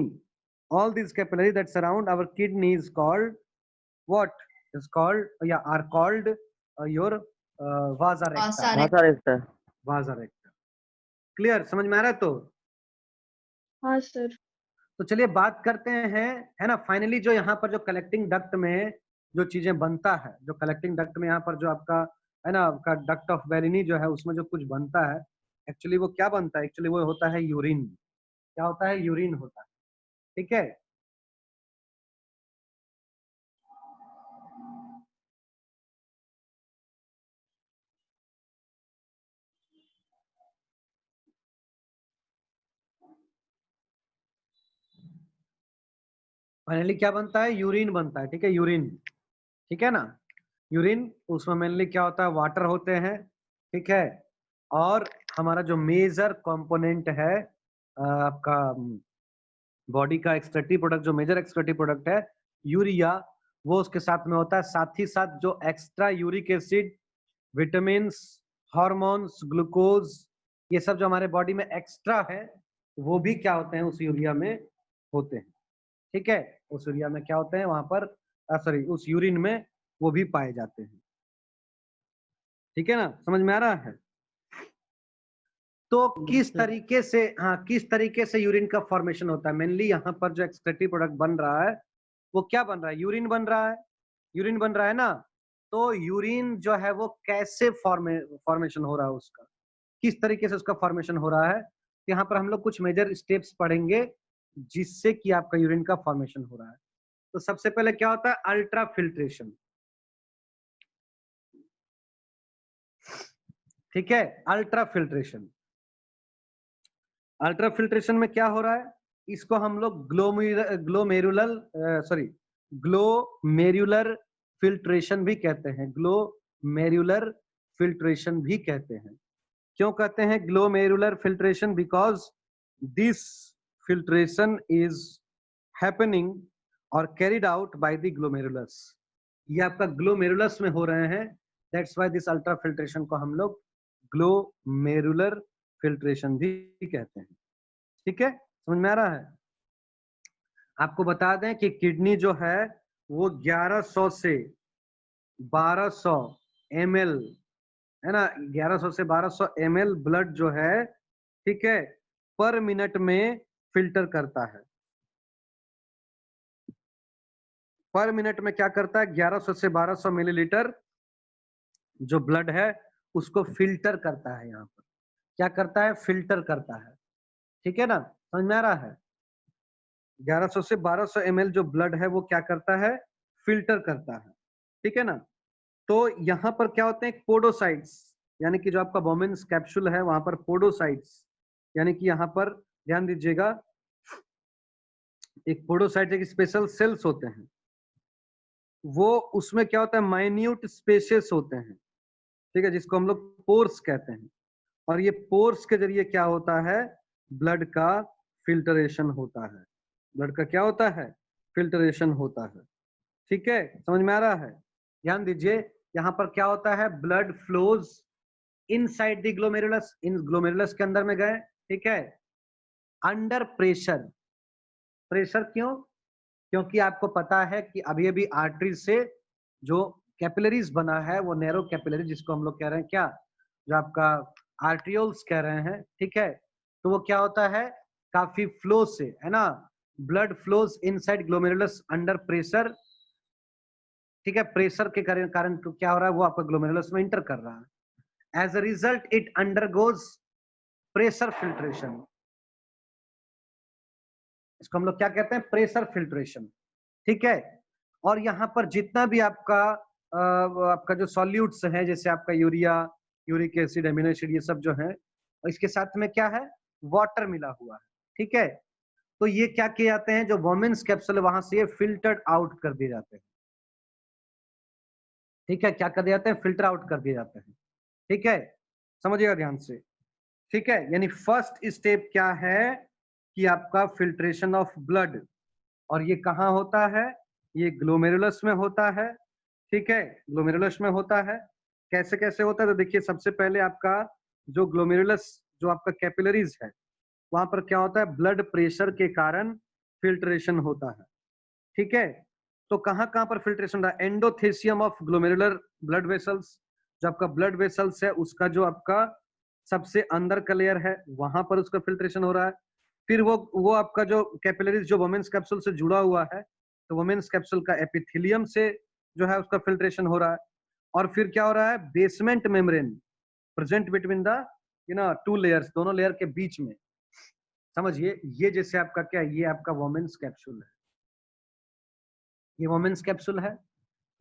all these capillaries that surround our kidney is called what, is called या are called your vasa recta, vasa recta, vasa recta। Clear, समझ में आ रहा है? तो हाँ सर। तो चलिए बात करते हैं, है ना, फाइनली जो यहाँ पर जो कलेक्टिंग डक्ट में जो चीजें बनता है, जो कलेक्टिंग डक्ट में यहाँ पर जो आपका है ना, आपका डक्ट ऑफ बेलिनी जो है उसमें जो कुछ बनता है, एक्चुअली वो क्या बनता है, एक्चुअली वो होता है यूरिन। क्या होता है? यूरिन होता है। ठीक है, फाइनली क्या बनता है? यूरिन बनता है। ठीक है, यूरिन, ठीक है ना, यूरिन, उसमें मेनली क्या होता है, वाटर होते हैं। ठीक है, और हमारा जो मेजर कंपोनेंट है आपका बॉडी का एक्सक्रीटरी प्रोडक्ट, जो मेजर एक्सक्रीटरी प्रोडक्ट है यूरिया, वो उसके साथ में होता है। साथ ही साथ जो extra uric acid, vitamin, hormones, glucose, ये सब जो हमारे बॉडी में एक्स्ट्रा है वो भी क्या होते हैं, उस यूरिया में होते हैं। ठीक है, उस यूरिया में क्या होते हैं, वहां पर सॉरी उस यूरिन में वो भी पाए जाते हैं। ठीक है ना, समझ में आ रहा है? तो किस तरीके से, हाँ, किस तरीके से यूरिन का फॉर्मेशन होता है? मेनली यहाँ पर जो एक्सक्रीटरी प्रोडक्ट बन रहा है वो क्या बन रहा है? यूरिन बन रहा है। यूरिन बन रहा है ना, तो यूरिन जो है वो कैसे फॉर्मेशन हो रहा है, उसका किस तरीके से उसका फॉर्मेशन हो रहा है, यहाँ पर हम लोग कुछ मेजर स्टेप्स पढ़ेंगे जिससे कि आपका यूरिन का फॉर्मेशन हो रहा है। तो सबसे पहले क्या होता है? Ultra filtration. ठीक है, अल्ट्रा फिल्ट्रेशन। अल्ट्रा फिल्ट्रेशन में क्या हो रहा है, इसको हम लोग ग्लोमेरुलर फिल्ट्रेशन भी कहते हैं। ग्लोमेरुलर फिल्ट्रेशन भी कहते हैं। क्यों कहते हैं glomerular filtration? Because this filtration is happening और carried out by the glomerulus. ये आपका ग्लोमेरुलस में हो रहे हैं, that's why this ultrafiltration को हम लोग ग्लोमेरुलर फिल्ट्रेशन भी कहते हैं। ठीक है, समझ में आ रहा है? आपको बता दें कि किडनी जो है वो 1100 से 1200 ml है ना, 1100 से 1200 ml ब्लड जो है, ठीक है, पर मिनट में फिल्टर करता है। पर मिनट में क्या करता है? 1100 से 1200 मिलीलीटर जो ब्लड है उसको फिल्टर करता है। यहाँ पर क्या करता है? फिल्टर करता है। ठीक है ना, समझ में आ रहा है? 1100 से 1200 ml जो ब्लड है वो क्या करता है? फिल्टर करता है। ठीक है ना, तो यहाँ पर क्या होते हैं? पोडोसाइट्स, यानी कि जो आपका बोमेन्स कैप्सूल है वहां पर पोडोसाइट्स, यानी कि यहाँ पर ध्यान दीजिएगा, एक पोडोसाइट एक स्पेशल सेल्स होते हैं, वो उसमें क्या होता है? माइन्यूट स्पेसेस होते हैं। ठीक है, जिसको हम लोग पोर्स कहते हैं, और ये पोर्स के जरिए क्या होता है? ब्लड का फिल्टरेशन होता है। ब्लड का क्या होता है? फिल्टरेशन होता है। ठीक है, समझ में आ रहा है? ध्यान दीजिए, यहाँ पर क्या होता है? Blood flows inside the glomerulus, in glomerulus के अंदर में गए, ठीक है, अंडर प्रेशर। प्रेशर क्यों? क्योंकि आपको पता है कि अभी अभी आर्टरी से जो कैपिलरीज बना है वो नैरो कैपिलरी, जिसको हम लोग कह रहे हैं क्या, जो आपका आर्टियोल्स कह रहे हैं, ठीक है, तो वो क्या होता है, काफी फ्लो से, है ना, blood flows inside glomerulus under pressure, ठीक है, प्रेशर के कारण तो क्या हो रहा है, वो आपका ग्लोमेरुलस में इंटर कर रहा है। As a result it undergoes pressure filtration, इसको हम लोग क्या कहते हैं, प्रेशर फिल्ट्रेशन, ठीक है। और यहाँ पर जितना भी आपका जो सॉल्यूट्स है, जैसे आपका urea, uric acid, amino acid, ये सब जो है, और इसके साथ में क्या है, वाटर मिला हुआ है, ठीक है, तो ये क्या किए जाते हैं, जो वोमेन्स कैप्सूल वहां से फिल्टर्ड आउट कर दिए जाते हैं, ठीक है, क्या कर दिए जाते हैं, फिल्टर आउट कर दिए जाते हैं, ठीक है, समझिएगा ध्यान से, ठीक है। यानी फर्स्ट स्टेप क्या है कि आपका फिल्ट्रेशन ऑफ ब्लड, और ये कहाँ होता है, ये ग्लोमेरुलस में होता है, ठीक है, ग्लोमेरुलस में होता है। कैसे कैसे होता है, तो देखिए सबसे पहले आपका जो ग्लोमेरुलस, जो आपका कैपिलरीज है, वहां पर क्या होता है, ब्लड प्रेशर के कारण फिल्ट्रेशन होता है, ठीक है। तो कहाँ कहाँ पर फिल्ट्रेशन रहा, endothecium of glomerular blood vessels, जो आपका ब्लड वेसल्स है उसका जो आपका सबसे अंदर का लेयर है, वहां पर उसका फिल्ट्रेशन हो रहा है। फिर वो आपका जो कैपिलरीज जो वोमेन्स कैप्सूल से जुड़ा हुआ है, तो वोमेन्स कैप्सूल का एपिथेलियम से जो है उसका फिल्ट्रेशन हो रहा है। और फिर क्या हो रहा है, basement membrane present between the two layers, दोनों लेयर के बीच में, समझिए, ये जैसे आपका क्या है, ये आपका वोमेन्स कैप्सूल है, ये वोमेन्स कैप्सूल है,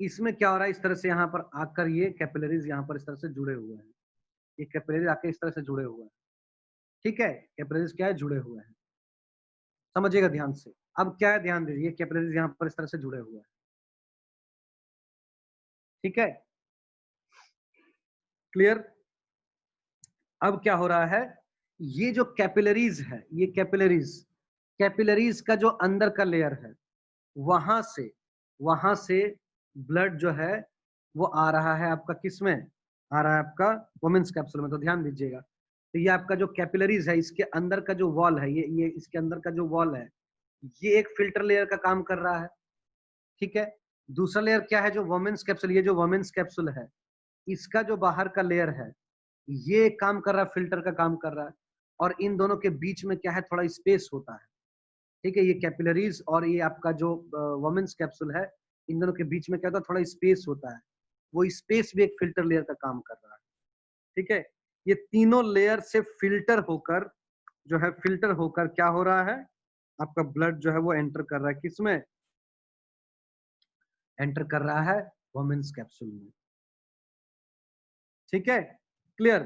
इसमें क्या हो रहा है, इस तरह से यहाँ पर आकर ये कैपिलरीज यहाँ पर इस तरह से जुड़े हुए हैं, ये कैपिलरीज आके इस तरह से जुड़े हुए हैं, ठीक है, कैपिलरीज क्या है, जुड़े हुए हैं, समझिएगा ध्यान से। अब क्या है, ध्यान दीजिए, कैपिलरीज यहाँ पर इस तरह से जुड़े हुए हैं, ठीक है, क्लियर। अब क्या हो रहा है, ये जो कैपिलरीज है, ये कैपिलरीज का जो अंदर का लेयर है, वहां से ब्लड जो है वो आ रहा है आपका, किसमें आ रहा है, आपका वोमेन्स कैप्सूल में। तो ध्यान दीजिएगा, तो ये आपका जो कैपिलरीज है, इसके अंदर का जो वॉल है, ये इसके अंदर का जो वॉल है, ये एक फिल्टर लेयर का काम कर रहा है, ठीक है। दूसरा लेयर क्या है, जो वोमेन्स कैप्सूल, ये जो वोमेन्स कैप्सूल है, इसका जो बाहर का लेयर है, ये काम कर रहा है, फिल्टर का काम कर रहा है, और इन दोनों के बीच में क्या है, थोड़ा स्पेस होता है, ठीक है, ये कैपिलरीज और ये आपका जो वोमेन्स कैप्सूल है, इन दोनों के बीच में क्या होता है, थोड़ा स्पेस होता है, वो स्पेस भी एक फिल्टर लेयर का काम कर रहा है, ठीक है। ये तीनों लेयर से फिल्टर होकर क्या हो रहा है, आपका ब्लड जो है वो एंटर कर रहा है, किसमें एंटर कर रहा है, वोमेन्स कैप्सूल में, ठीक है, क्लियर,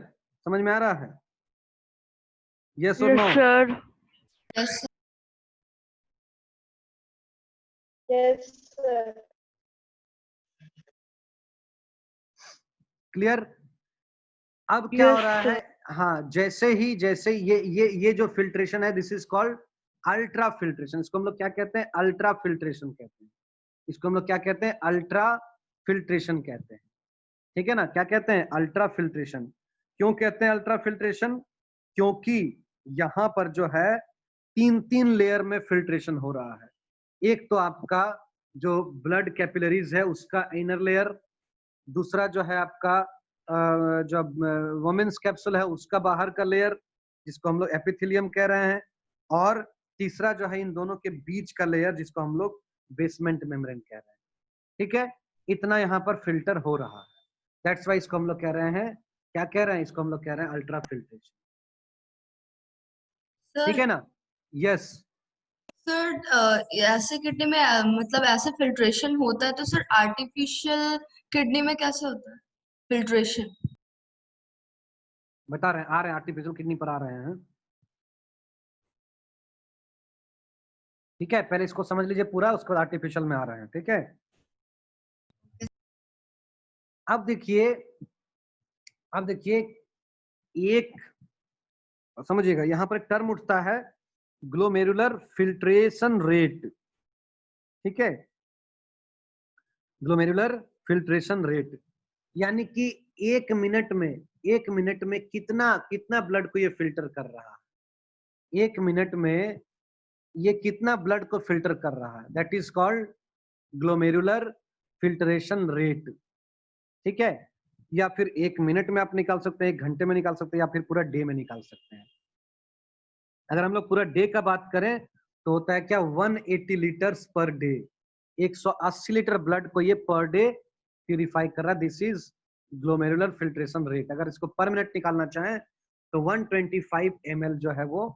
समझ में आ रहा है, यस और no? Yes, sir. Yes, Yes, sir. Clear. अब क्या Yes, हो रहा sir. है, हाँ, जैसे ये जो फिल्ट्रेशन है, this is called ultra filtration, इसको हम लोग क्या कहते हैं, अल्ट्रा फिल्ट्रेशन कहते हैं, इसको हम लोग क्या कहते हैं, अल्ट्रा फिल्ट्रेशन कहते हैं, ठीक है ना, क्या कहते हैं, अल्ट्रा फिल्ट्रेशन। क्यों कहते हैं अल्ट्रा फिल्ट्रेशन, क्योंकि यहाँ पर जो है तीन लेयर में फिल्ट्रेशन हो रहा है। एक तो आपका जो ब्लड कैपिलरीज है उसका इनर लेयर, दूसरा जो है आपका जो वोमेन्स कैप्सूल है उसका बाहर का लेयर, जिसको हम लोग एपिथेलियम कह रहे हैं, और तीसरा जो है इन दोनों के बीच का लेयर, जिसको हम लोग बेसमेंट मेम्ब्रेन कह रहे हैं, ठीक है। इतना यहाँ पर फिल्टर हो रहा है, दैट्स वाई इसको हम लोग कह रहे हैं, क्या कह रहे हैं, इसको हम लोग कह रहे हैं अल्ट्रा फिल्ट्रेशन, ठीक sir. है ना, यस। सर ऐसे किडनी में मतलब ऐसे फिल्ट्रेशन होता है, तो सर आर्टिफिशियल किडनी में कैसे होता है फिल्ट्रेशन? बता रहे हैं, आ रहे हैं, आर्टिफिशियल किडनी पर आ रहे हैं, ठीक है, पहले इसको समझ लीजिए पूरा, उसके बाद आर्टिफिशियल में आ रहे हैं, ठीक है। अब देखिए एक समझिएगा, यहाँ पर एक टर्म उठता है ग्लोमेरुलर फिल्ट्रेशन रेट, ठीक है, ग्लोमेरुलर फिल्ट्रेशन रेट, यानी कि 1 मिनट में 1 मिनट में कितना कितना ब्लड को ये फिल्टर कर रहा है, 1 मिनट में ये कितना ब्लड को फिल्टर कर रहा है, that is called glomerular filtration rate. ठीक है, या फिर 1 मिनट में आप निकाल सकते हैं, 1 घंटे में निकाल सकते हैं, या फिर पूरा डे में निकाल सकते हैं। अगर हम लोग पूरा डे का बात करें तो होता है क्या 180 litres per day, 180 litre blood को ये पर डे प्यूरिफाई कर रहा है। This is glomerular filtration rate. अगर इसको पर मिनट निकालना चाहें तो 125 ml जो है वो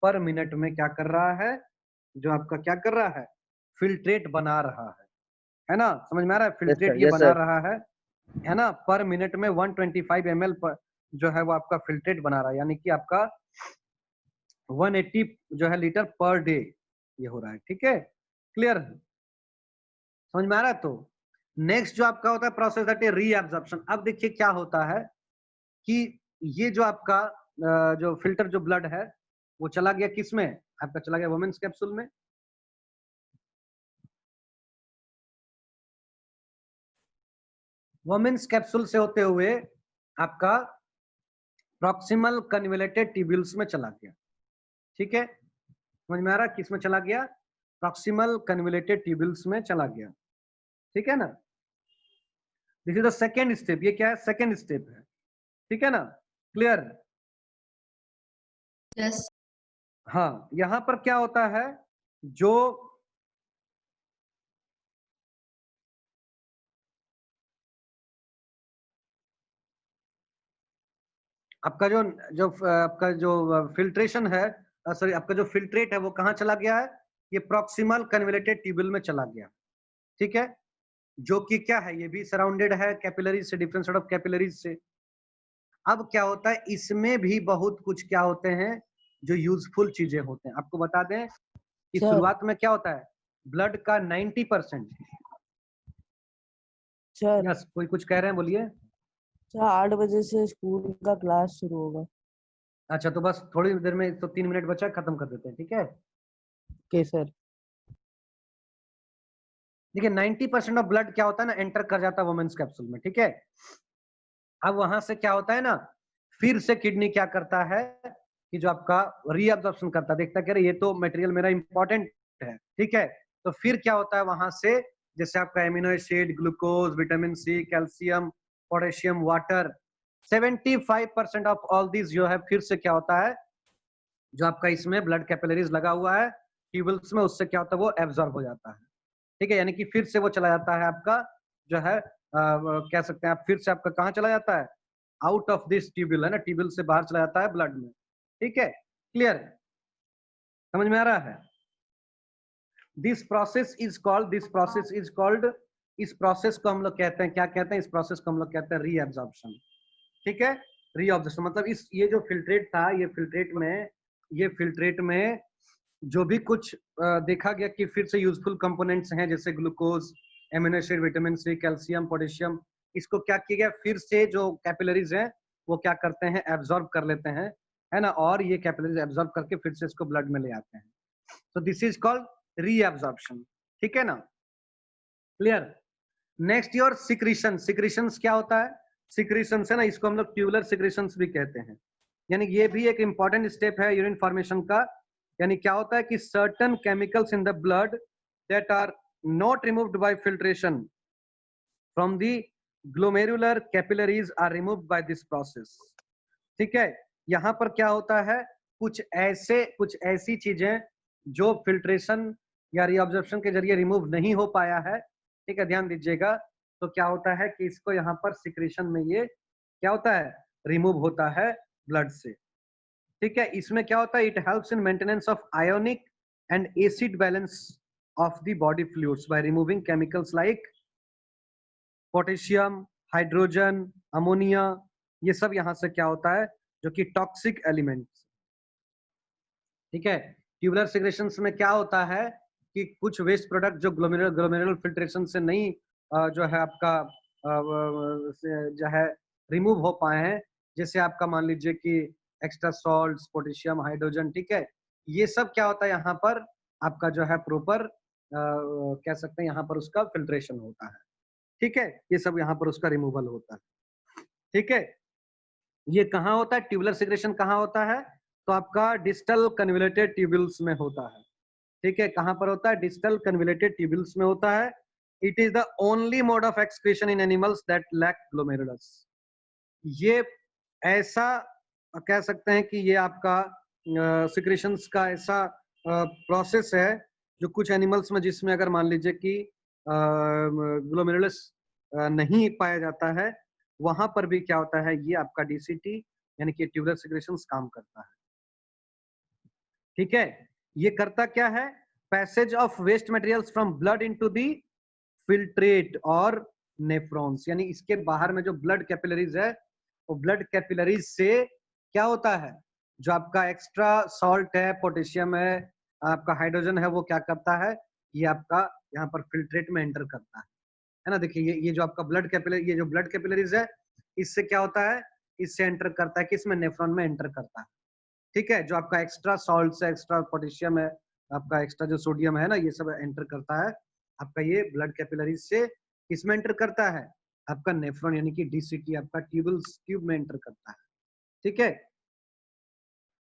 पर मिनट में क्या कर रहा है, जो आपका क्या कर रहा है, फिल्ट्रेट बना रहा है ना, समझ में आ रहा है, फिल्ट्रेट ये yes, बना sir. रहा है ना, पर मिनट में 125 ml पर जो है वो आपका फिल्ट्रेट बना रहा है, यानी कि आपका 180 जो है लीटर पर डे ये हो रहा है। ठीक है, क्लियर, समझ में आ रहा है। तो नेक्स्ट जो आपका होता है प्रोसेस दैट इज रीएब्जॉर्प्शन। अब देखिए क्या होता है कि ये जो आपका जो फिल्टर जो ब्लड है वो चला गया किस में, आपका चला गया वुमेन्स कैप्सूल में। वुमेन्स कैप्सूल से होते हुए आपका प्रॉक्सिमल कन्वोल्यूटेड ट्यूब्यूल्स में चला गया। ठीक है, समझ में आ रहा है, किस में चला गया, प्रॉक्सिमल कन्वोल्यूटेड ट्यूब्यूल्स में चला गया। ठीक है ना, this is the second step. ये क्या है, सेकेंड स्टेप है। ठीक है ना, क्लियर। यस हाँ, यहां पर क्या होता है, जो आपका जो आपका जो फिल्ट्रेशन है, सॉरी आपका जो फिल्ट्रेट है वो कहाँ चला गया है, ये प्रॉक्सिमल कन्वोल्यूटेड ट्यूब्यूल में चला गया। ठीक है, जो कि क्या है, ये भी सराउंडेड है कैपिलरीज से, डिफरेंट सॉर्ट ऑफ कैपिलरीज से। अब क्या होता है, इसमें भी बहुत कुछ क्या होते हैं जो यूजफुल चीजें होते हैं। आपको बता दें कि Sir. शुरुआत में क्या होता है, ब्लड का 90%। सर यस, कोई कुछ कह रहे हैं, बोलिए। सर 8 बजे से स्कूल का क्लास शुरू होगा। अच्छा, तो बस थोड़ी देर में, तो 3 मिनट बचा, खत्म कर देते हैं। ठीक है, ओके सर। देखिए 90% ऑफ ब्लड क्या होता है ना, एंटर कर जाता है वुमेन्स कैप्सूल में। ठीक है, अब वहां से क्या होता है ना, फिर से किडनी क्या करता है कि जो आपका रीअब्जॉर्प्शन करता है, देखता है कि अरे ये तो मटेरियल मेरा इंपॉर्टेंट है। ठीक है, तो फिर क्या होता है वहां से, जैसे आपका amino acid, glucose, vitamin C, calcium, potassium, water, 75% of all this जो है फिर से क्या होता है, जो आपका इसमें ब्लड कैपिलरीज लगा हुआ है ट्यूबल्स में, उससे क्या होता है वो एब्जॉर्ब हो जाता है। ठीक है, यानी कि फिर से वो चला जाता है आपका जो है कह सकते हैं आप, फिर से आपका कहाँ चला जाता है, आउट ऑफ दिस ट्यूब्यूल है ना, ट्यूब्यूल से बाहर चला जाता है ब्लड में। ठीक है, क्लियर, समझ में आ रहा है। दिस प्रोसेस इज कॉल्ड, इस प्रोसेस को हम लोग कहते हैं, क्या कहते हैं, इस प्रोसेस को हम लोग कहते हैं रीअब्जॉर्प्शन। ठीक है, रीअब्जॉर्प्शन मतलब इस, ये जो फिल्ट्रेट था, ये फिल्ट्रेट में जो भी कुछ देखा गया कि फिर से यूजफुल कंपोनेंट्स हैं, जैसे glucose, amino acid, vitamin C, calcium, potassium, इसको क्या किया गया, फिर से जो कैपिलरीज हैं वो क्या करते हैं, एब्जॉर्ब कर लेते हैं, है ना, और ये कैपिलरीज एब्जॉर्ब करके फिर से इसको ब्लड में ले आते हैं। तो दिस इज कॉल्ड रीअब्जॉर्प्शन। ठीक है ना, clear. Next your secretion. Secretions क्या होता है, सिक्रीशंस है ना, इसको हम लोग ट्यूबुलर सिक्रीशंस भी कहते हैं, यानी ये भी एक इंपॉर्टेंट स्टेप है यूरिन फॉर्मेशन का। यानी क्या होता है कि certain chemicals in the blood that are not removed by filtration from the glomerular capillaries are removed by this process. ठीक है, यहाँ पर क्या होता है, कुछ ऐसी चीजें जो फिल्ट्रेशन या रीअब्जॉर्प्शन के जरिए रिमूव नहीं हो पाया है। ठीक है, ध्यान दीजिएगा। तो क्या होता है कि इसको यहाँ पर सिक्रेशन में ये क्या होता है, रिमूव होता है ब्लड से। ठीक है, इसमें क्या होता है, it helps in maintenance of ionic and acid balance of the body fluids by removing chemicals like potassium, hydrogen, ammonia, ये सब यहाँ से क्या होता है, जो कि टॉक्सिक एलिमेंट्स। ठीक है, ट्यूबुलर सिक्रेशंस में क्या होता है कि कुछ वेस्ट प्रोडक्ट जो ग्लोमेरुलर फिल्ट्रेशन से नहीं जो है आपका जो है रिमूव हो पाए हैं, जैसे आपका मान लीजिए कि एक्स्ट्रा सॉल्ट्स, पोटेशियम, हाइड्रोजन। ठीक है, ये सब क्या होता है यहाँ पर आपका जो है प्रॉपर कह सकते हैं यहाँ पर उसका फिल्ट्रेशन होता है। ठीक है, ये सब यहाँ पर उसका रिमूवल होता है। ठीक है, ये कहाँ होता है, ट्यूबुलर सिक्रेशन कहाँ होता है, तो आपका डिस्टल कन्वोल्यूटेड ट्यूब्यूल्स में होता है। ठीक है, कहाँ पर होता है, डिस्टल कन्वोल्यूटेड ट्यूब्यूल्स में होता है। It is the only mode of excretion in animals that lack glomerulus. ये ऐसा कह सकते हैं कि ये आपका सिक्रेशंस का ऐसा प्रोसेस है जो कुछ एनिमल्स में, जिसमें अगर मान लीजिए कि ग्लोमेरुलस नहीं पाया जाता है, वहां पर भी क्या होता है, ये आपका डीसीटी यानी कि ट्यूबुलर सिक्रेशंस काम करता है। ठीक है, ये करता क्या है, passage of waste materials from blood into the filtrate और नेफ्रॉन्स, यानी इसके बाहर में जो ब्लड कैपिलरीज है, वो ब्लड कैपिलरीज से क्या होता है, जो आपका एक्स्ट्रा सॉल्ट है, पोटेशियम है, आपका हाइड्रोजन है, वो क्या करता है, ये आपका यहाँ पर फिल्ट्रेट में एंटर करता है ना। देखिए ये जो आपका ब्लड कैपिलरी, ये जो ब्लड कैपिलरीज है, इससे क्या होता है, इससे एंटर करता है, किसमें, नेफ्रॉन में एंटर करता है। ठीक है, जो आपका एक्स्ट्रा सॉल्ट है, एक्स्ट्रा पोटेशियम है, आपका एक्स्ट्रा जो सोडियम है ना, ये सब एंटर करता है आपका ये ब्लड कैपिलरीज से, किसमें एंटर करता है, आपका नेफ्रॉन यानी कि डीसीटी आपका ट्यूब में एंटर करता है। ठीक है,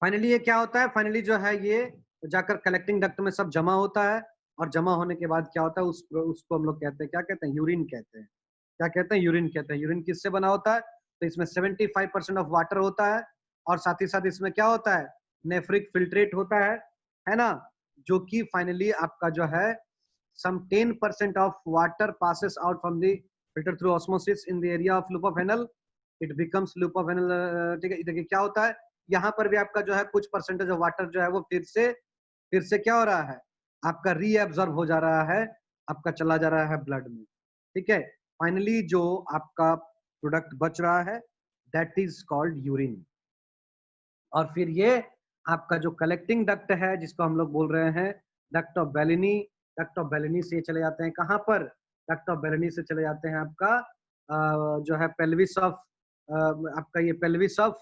फाइनली ये क्या होता है, फाइनली जो है ये जाकर कलेक्टिंग डक्ट में सब जमा होता है, और जमा होने के बाद क्या होता है, उसको हम लोग कहते हैं, क्या कहते हैं, यूरिन कहते हैं। क्या कहते हैं, यूरिन कहते हैं। यूरिन किससे बना होता है, तो इसमें 75% ऑफ वाटर होता है, और साथ ही साथ इसमें क्या होता है, नेफ्रिक फिल्ट्रेट होता है ना, जो कि फाइनली आपका जो है some 10% of water passes out from the filter through osmosis in the area of loop of Henle, it becomes loop of Henle। ठीक है, देखिए क्या होता है, यहाँ पर भी आपका जो है कुछ परसेंटेज ऑफ वाटर जो है वो फिर से क्या हो रहा है, आपका रीएब्जॉर्ब हो जा रहा है, आपका चला जा रहा है ब्लड में। ठीक है, फाइनली जो आपका प्रोडक्ट बच रहा है, दैट इज कॉल्ड यूरिन। और फिर ये आपका जो कलेक्टिंग डक्ट है, जिसको हम लोग बोल रहे हैं duct of Bellini, duct of Bellini से चले जाते हैं कहाँ पर, डक्ट ऑफ बेलिनी से चले जाते हैं आपका जो है पेल्विस ऑफ, आपका ये पेल्विस ऑफ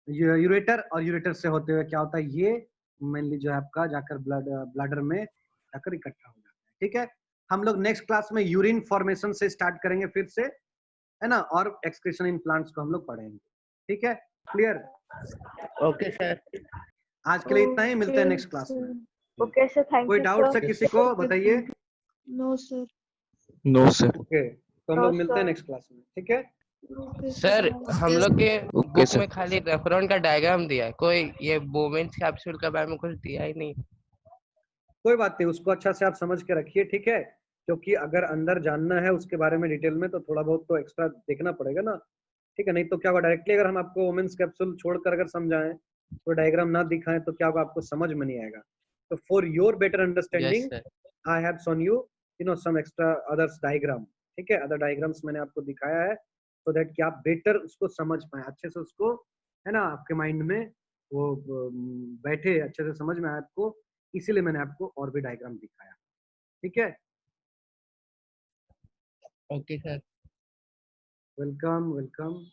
यूरेटर, और यूरेटर से होते हुए क्या होता है, ये मेनली जो है आपका जाकर ब्लडर में जाकर इकट्ठा हो जाता है। ठीक है, हम लोग नेक्स्ट क्लास में यूरिन फॉर्मेशन से स्टार्ट करेंगे फिर से, है ना, और एक्सक्रीशन इन प्लांट्स को हम लोग पढ़ेंगे। ठीक है, क्लियर। Okay sir. आज के लिए इतना ही, मिलते हैं नेक्स्ट क्लास में। ओके सर, थैंक कोई यू डाउट सर। है किसी को, बताइए। No sir. No sir. Okay, तो हम No, लोग मिलते हैं sir. नेक्स्ट क्लास में। ठीक है, सर हम Yes, लोग के ओके बुक सर। में खाली रेफरन का डायग्राम दिया है, कोई ये बोमेंस कैप्सूल के बारे में कुछ दिया ही नहीं। कोई बात नहीं, उसको अच्छा से आप समझ के रखिए। ठीक है, क्योंकि अगर अंदर जानना है उसके बारे में डिटेल में, तो थोड़ा बहुत तो एक्स्ट्रा देखना पड़ेगा ना। ठीक है, नहीं तो क्या होगा, डायरेक्टली अगर हम आपको वुमेन्स कैप्सूल छोड़कर अगर समझाएं, तो डायग्राम ना दिखाएं, तो क्या होगा, आपको समझ में नहीं आएगा। तो for your better yes understanding sir. I have shown you no some extra others diagram. ठीक है, अदर डायग्राम्स मैंने आपको दिखाया है, सो दैट कि आप बेटर उसको समझ पाए, अच्छे से उसको, है ना, आपके माइंड में वो बैठे, अच्छे से समझ में आए आपको, इसीलिए मैंने आपको और भी डायग्राम दिखाया। ठीक है, ओके सर। Welcome welcome.